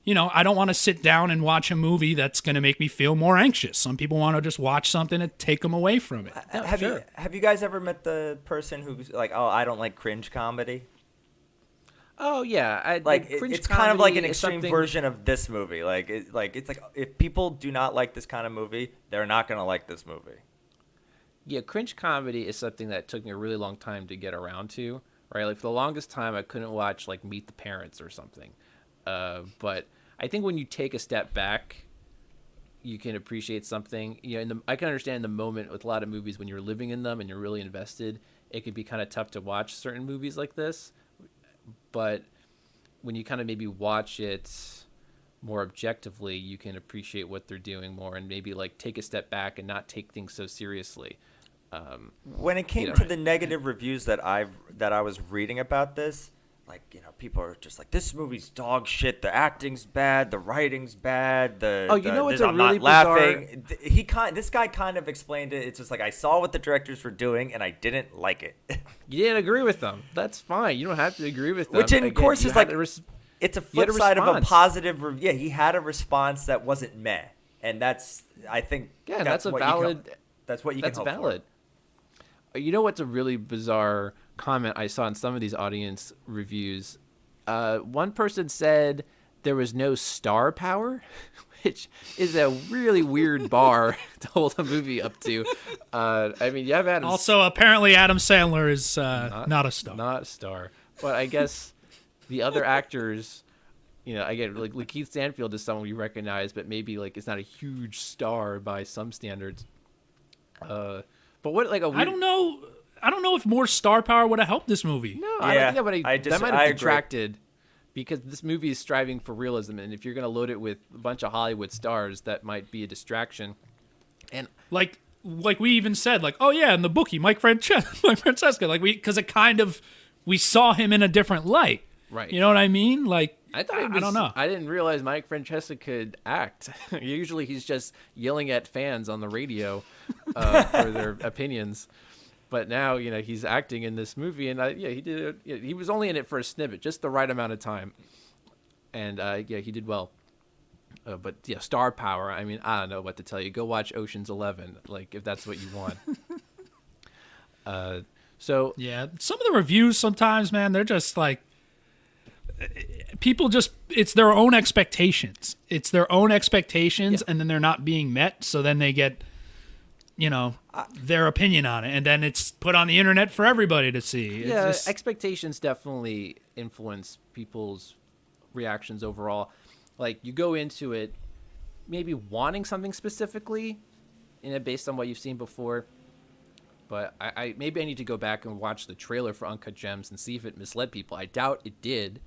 I don't want to sit down and watch a movie that's going to make me feel more anxious. Some people want to just watch something and take them away from it. Have you guys ever met the person who's like, oh, I don't like cringe comedy? oh yeah, It's kind of like an extreme version of this movie. It's like if people do not like this kind of movie, they're not going to like this movie. Yeah, cringe comedy is something that took me a really long time to get around to, right? Like, for the longest time, I couldn't watch, like, Meet the Parents or something. But I think when you take a step back, you can appreciate something. I can understand in the moment with a lot of movies, when you're living in them and you're really invested, it can be kind of tough to watch certain movies like this. But when you kind of maybe watch it more objectively, you can appreciate what they're doing more, and maybe, like, take a step back and not take things so seriously. When it came to the negative reviews that I was reading about this, people are just like, this movie's dog shit. The acting's bad. The writing's bad. What's a I'm really not laughing. This guy kind of explained it. It's just like, I saw what the directors were doing and I didn't like it. You didn't agree with them. That's fine. You don't have to agree with them. Which, of course, is like, it's a flip side of a response. positive review. Yeah, he had a response that wasn't meh, and that's, I think, that's a what valid. That's what you That's can hope valid. You know what's a really bizarre comment I saw in some of these audience reviews? One person said there was no star power, which is a really weird bar to hold a movie up to. I mean, you have Adam. Also, apparently, Adam Sandler is not a star. Not a star, but I guess the other actors, I get like Keith Stanfield is someone we recognize, but maybe like it's not a huge star by some standards. But what, like, I don't know. I don't know if more star power would have helped this movie. No, I don't think that might have agree. detracted, because this movie is striving for realism, and if you're going to load it with a bunch of Hollywood stars, that might be a distraction. And like we even said, like, oh yeah, in the bookie, Mike Francesca, like because it kind of, we saw him in a different light. Right. You know what I mean? Like, I thought I don't know. I didn't realize Mike Francesca could act. Usually he's just yelling at fans on the radio for their opinions. But now, he's acting in this movie, and he did. He was only in it for a snippet, just the right amount of time, and he did well. But yeah, star power. I mean, I don't know what to tell you. Go watch Ocean's 11, like, if that's what you want. So Yeah, some of the reviews sometimes, man, they're just like people just it's their own expectations. It's their own expectations, and then they're not being met. So then they get, their opinion on it, and then it's put on the internet for everybody to see. Expectations definitely influence people's reactions overall. Like you go into it maybe wanting something specifically, based on what you've seen before. But I maybe I need to go back and watch the trailer for Uncut Gems and see if it misled people. I doubt it did.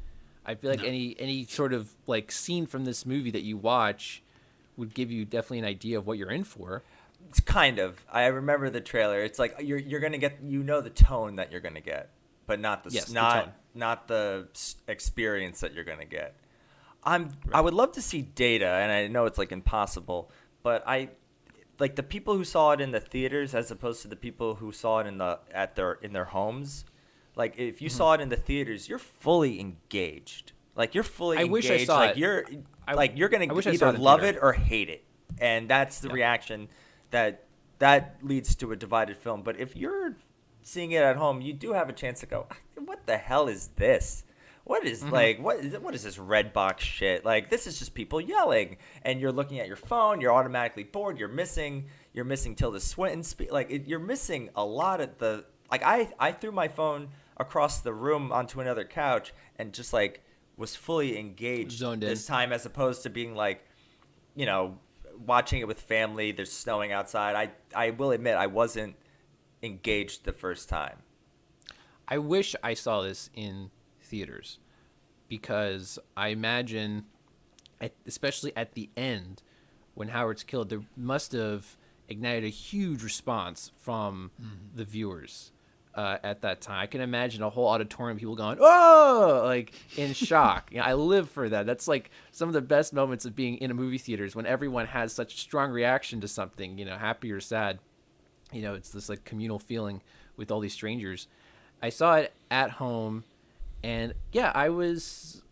I feel like any sort of like scene from this movie that you watch would give you definitely an idea of what you're in for. It's kind of. I remember the trailer. It's like you're gonna get the tone that you're gonna get, but not the not the experience that you're gonna get. I would love to see data, and I know it's like impossible, but like the people who saw it in the theaters as opposed to the people who saw it in their homes. Like if you saw it in the theaters, you're fully engaged. Like you're fully engaged. Wish I saw like it. You're gonna either love it or hate it, and that's the reaction that leads to a divided film. But if you're seeing it at home, you do have a chance to go, what the hell is this? What is what is this red box shit? Like this is just people yelling, and you're looking at your phone. You're automatically bored. You're missing Tilda Swinton. You're missing a lot of the. Like I threw my phone across the room onto another couch and just like was fully engaged this time, as opposed to being like, watching it with family. There's snowing outside. I will admit I wasn't engaged the first time. I wish I saw this in theaters, because I imagine, especially at the end when Howard's killed, there must have ignited a huge response from the viewers at that time. I can imagine a whole auditorium of people going, "Oh!" like in shock. I live for that. That's like some of the best moments of being in a movie theater is when everyone has such a strong reaction to something, happy or sad. It's this like communal feeling with all these strangers. I saw it at home. And I was,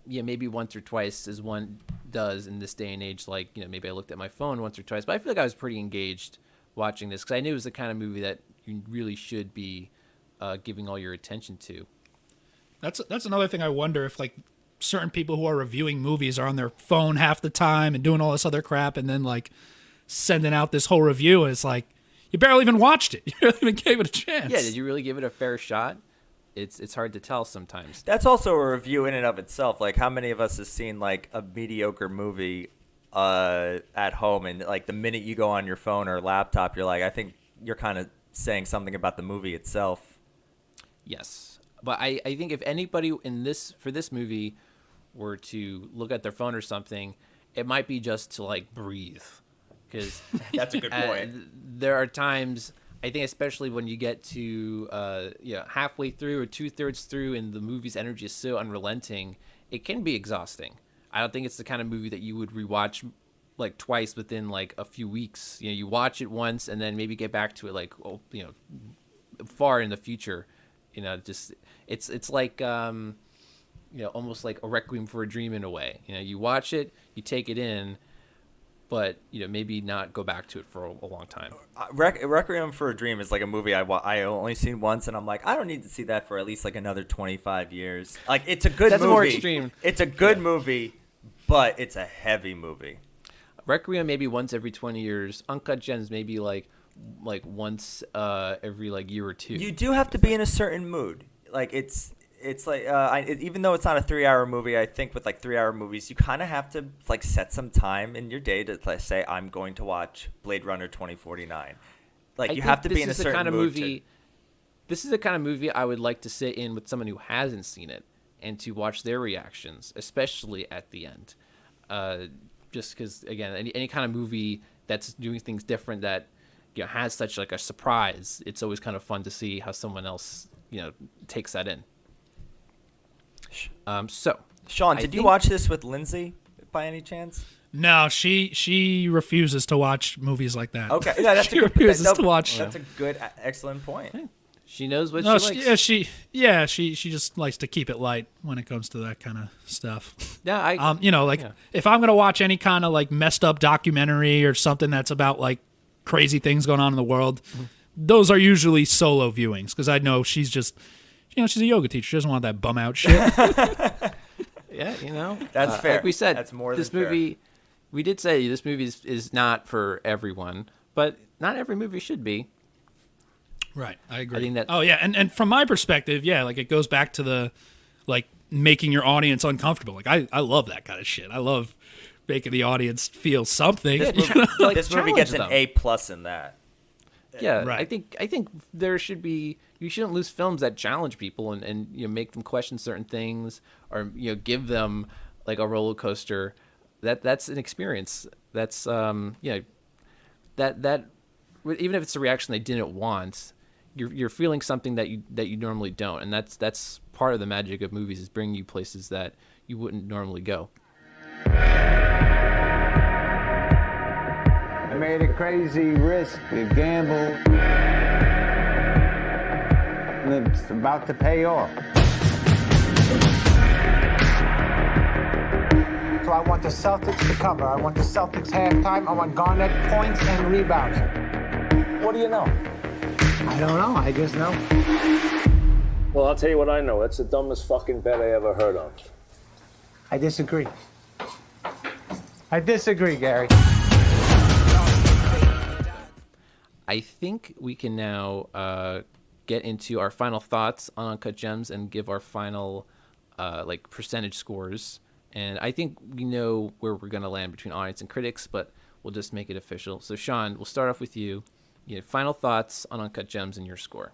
maybe once or twice, as one does in this day and age. Like, maybe I looked at my phone once or twice, but I feel like I was pretty engaged watching this because I knew it was the kind of movie that you really should be giving all your attention to. That's another thing I wonder if like certain people who are reviewing movies are on their phone half the time and doing all this other crap, and then like sending out this whole review, and it's like you barely even watched it. You barely even gave it a chance. Yeah, did you really give it a fair shot? It's hard to tell sometimes. That's also a review in and of itself. Like, how many of us have seen like a mediocre movie at home, and like the minute you go on your phone or laptop, you're like, I think you're kind of saying something about the movie itself. Yes, but I think if anybody for this movie were to look at their phone or something, it might be just to like breathe, because that's a good point. There are times. I think especially when you get to halfway through or 2/3 through and the movie's energy is so unrelenting, it can be exhausting. I don't think it's the kind of movie that you would rewatch like twice within like a few weeks. You watch it once and then maybe get back to it like far in the future. Just it's like almost like a Requiem for a Dream in a way. You watch it, you take it in, but maybe not go back to it for a long time. Requiem for a Dream is like a movie I only seen once, and I'm like, I don't need to see that for at least like another 25 years. Like, it's a good movie. That's more extreme. It's a good movie, but it's a heavy movie. Requiem maybe once every 20 years. Uncut Gems maybe like once every like year or two. You do have to be in a certain mood. Like it's like even though it's not a 3-hour movie, I think with like 3-hour movies, you kind of have to like set some time in your day to like, say I'm going to watch Blade Runner 2049. Like you have to be in a certain mood. This is the kind of movie I would like to sit in with someone who hasn't seen it and to watch their reactions, especially at the end. Just because, again, any kind of movie that's doing things different that has such like a surprise, it's always kind of fun to see how someone else takes that in. So, Sean, did you watch this with Lindsay by any chance? No, she refuses to watch movies like that. Okay, yeah, that's she refuses to watch. That's a good, excellent point. She knows what she likes. She just likes to keep it light when it comes to that kind of stuff. Yeah, if I'm gonna watch any kind of like messed up documentary or something that's about like crazy things going on in the world, those are usually solo viewings because I know she's just, she's a yoga teacher. She doesn't want that bum out shit. Yeah, That's fair. Like we said, That's more this than fair. movie. We did say this movie is not for everyone, but not every movie should be. Right, I agree. I think that. Oh yeah, and from my perspective, yeah, like it goes back to the like making your audience uncomfortable. Like I love that kind of shit. I love making the audience feel something. Like, This movie challenge gets an them. A+ in that. Yeah, Right. I think there should be. You shouldn't lose films that challenge people and make them question certain things or give them like a roller coaster. That's an experience. That's that even if it's a reaction they didn't want, you're feeling something that you normally don't, and that's part of the magic of movies is bringing you places that you wouldn't normally go. I made a crazy risk, a gamble, and it's about to pay off. So I want the Celtics to cover. I want the Celtics halftime. I want Garnett points and rebounds. What do you know? I don't know. I just know. Well, I'll tell you what I know. It's the dumbest fucking bet I ever heard of. I disagree. I disagree, Gary. I think we can now get into our final thoughts on Uncut Gems and give our final like percentage scores. And I think we know where we're going to land between audience and critics, but we'll just make it official. So, Sean, we'll start off with you. Final thoughts on Uncut Gems and your score.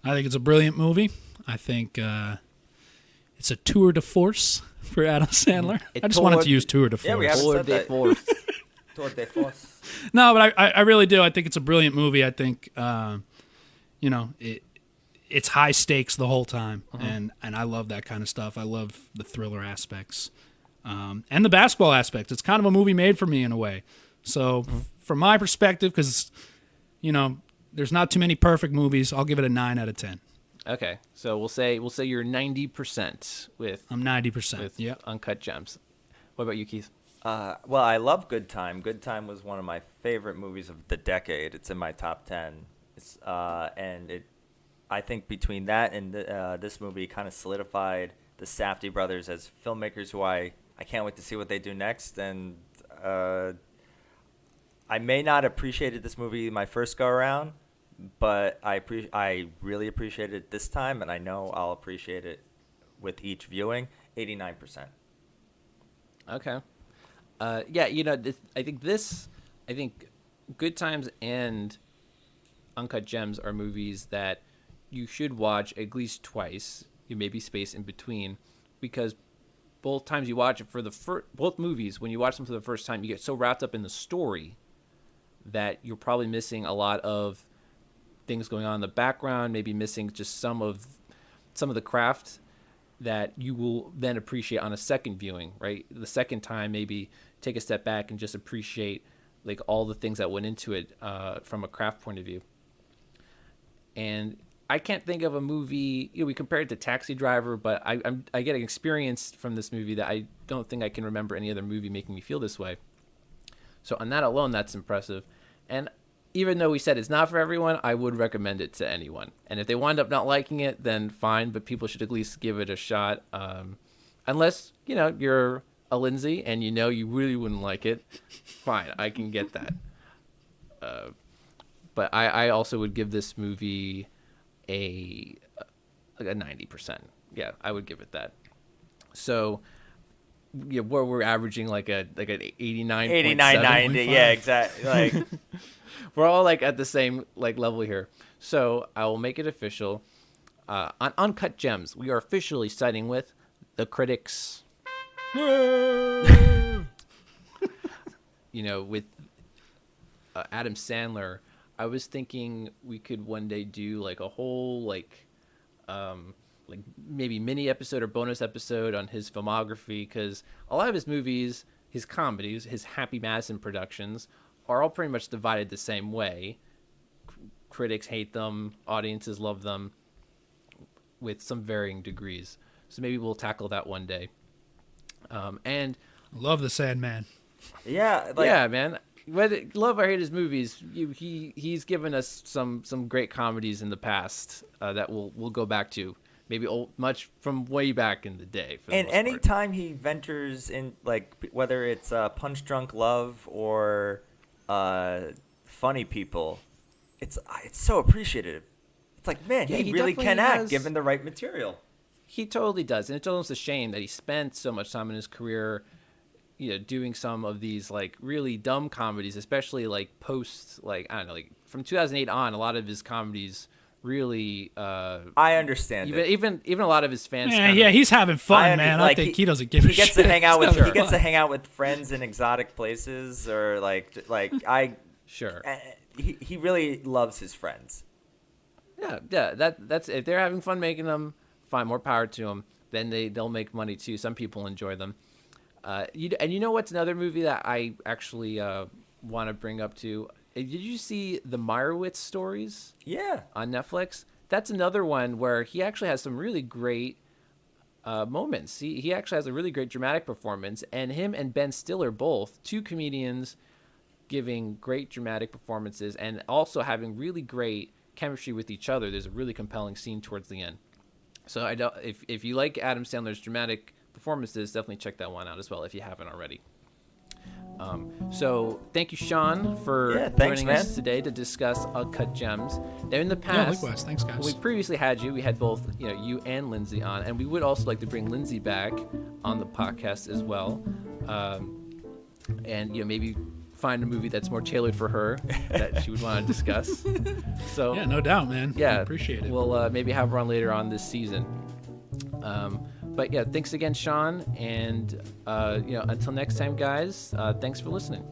I think it's a brilliant movie. I think it's a tour de force for Adam Sandler. I just wanted to use tour de force. Yeah, we haven't Tour said de that. force. Tour de force. No, but I really do. I think it's a brilliant movie. I think it's high stakes the whole time, and I love that kind of stuff. I love the thriller aspects and the basketball aspects. It's kind of a movie made for me in a way. So from my perspective, because there's not too many perfect movies, I'll give it a 9 out of 10. Okay, so we'll say you're 90% with I'm 90%. with Yeah. Uncut Gems. What about you, Keith? Well, I love Good Time. Good Time was one of my favorite movies of the decade. It's in my top 10. I think between that and this movie kind of solidified the Safdie brothers as filmmakers who I can't wait to see what they do next. And I may not appreciated this movie my first go around, but I really appreciated it this time, and I know I'll appreciate it with each viewing. 89%. Okay. I think Good Times and Uncut Gems are movies that you should watch at least twice. You maybe space in between, because both times you watch it both movies, when you watch them for the first time, you get so wrapped up in the story that you're probably missing a lot of things going on in the background, maybe missing just some of the craft that you will then appreciate on a second viewing, right? The second time, maybe take a step back and just appreciate like all the things that went into it from a craft point of view. And I can't think of a movie, we compared it to Taxi Driver, but I get an experience from this movie that I don't think I can remember any other movie making me feel this way. So on that alone, that's impressive. And even though we said it's not for everyone, I would recommend it to anyone. And if they wind up not liking it, then fine, but people should at least give it a shot. Unless, you're a Lindsay and you really wouldn't like it, fine, I can get that. But I also would give this movie a 90%. Yeah, I would give it that. So where we're averaging like an 89, 89.90. Yeah, exactly. Like we're all like at the same like level here. So I will make it official. On Uncut Gems, we are officially siding with the critics. With Adam Sandler, I was thinking we could one day do like a whole like maybe mini episode or bonus episode on his filmography, because a lot of his movies, his comedies, his Happy Madison productions are all pretty much divided the same way. Critics hate them, audiences love them, with some varying degrees. So maybe we'll tackle that one day. And Love The Sandman. yeah, yeah, man. whether love or hate his movies, he's given us some great comedies in the past that we'll go back to, maybe much from way back in the day. And anytime he ventures in, like, whether it's Punch Drunk Love or Funny People, it's so appreciative. It's like, man, he really can act given the right material. He totally does, and it's almost a shame that he spent so much time in his career, doing some of these like really dumb comedies, especially like post, like I don't know, like from 2008 on. A lot of his comedies really. I understand. Even a lot of his fans. Yeah, he's having fun, man. I think he doesn't give a shit. He gets to hang out with friends in exotic places, or Sure. He really loves his friends. Yeah. That's if they're having fun making them, fine, more power to them. Then they'll make money too. Some people enjoy them. And you know what's another movie that I actually want to bring up too? Did you see the Meyerowitz Stories? Yeah. On Netflix? That's another one where he actually has some really great moments. He actually has a really great dramatic performance, and him and Ben Stiller, both two comedians, giving great dramatic performances and also having really great chemistry with each other. There's a really compelling scene towards the end. So if you like Adam Sandler's dramatic performances, definitely check that one out as well if you haven't already. So thank you, Sean, for joining us today to discuss Uncut Gems. Now, in the past, likewise. Thanks, guys. when we previously had you, we had both you and Lindsay on, and we would also like to bring Lindsay back on the podcast as well, and maybe find a movie that's more tailored for her that she would want to discuss. So yeah, no doubt, man. Yeah, I appreciate it. We'll maybe have her on later on this season. But yeah, thanks again, Sean, and until next time, guys. Thanks for listening.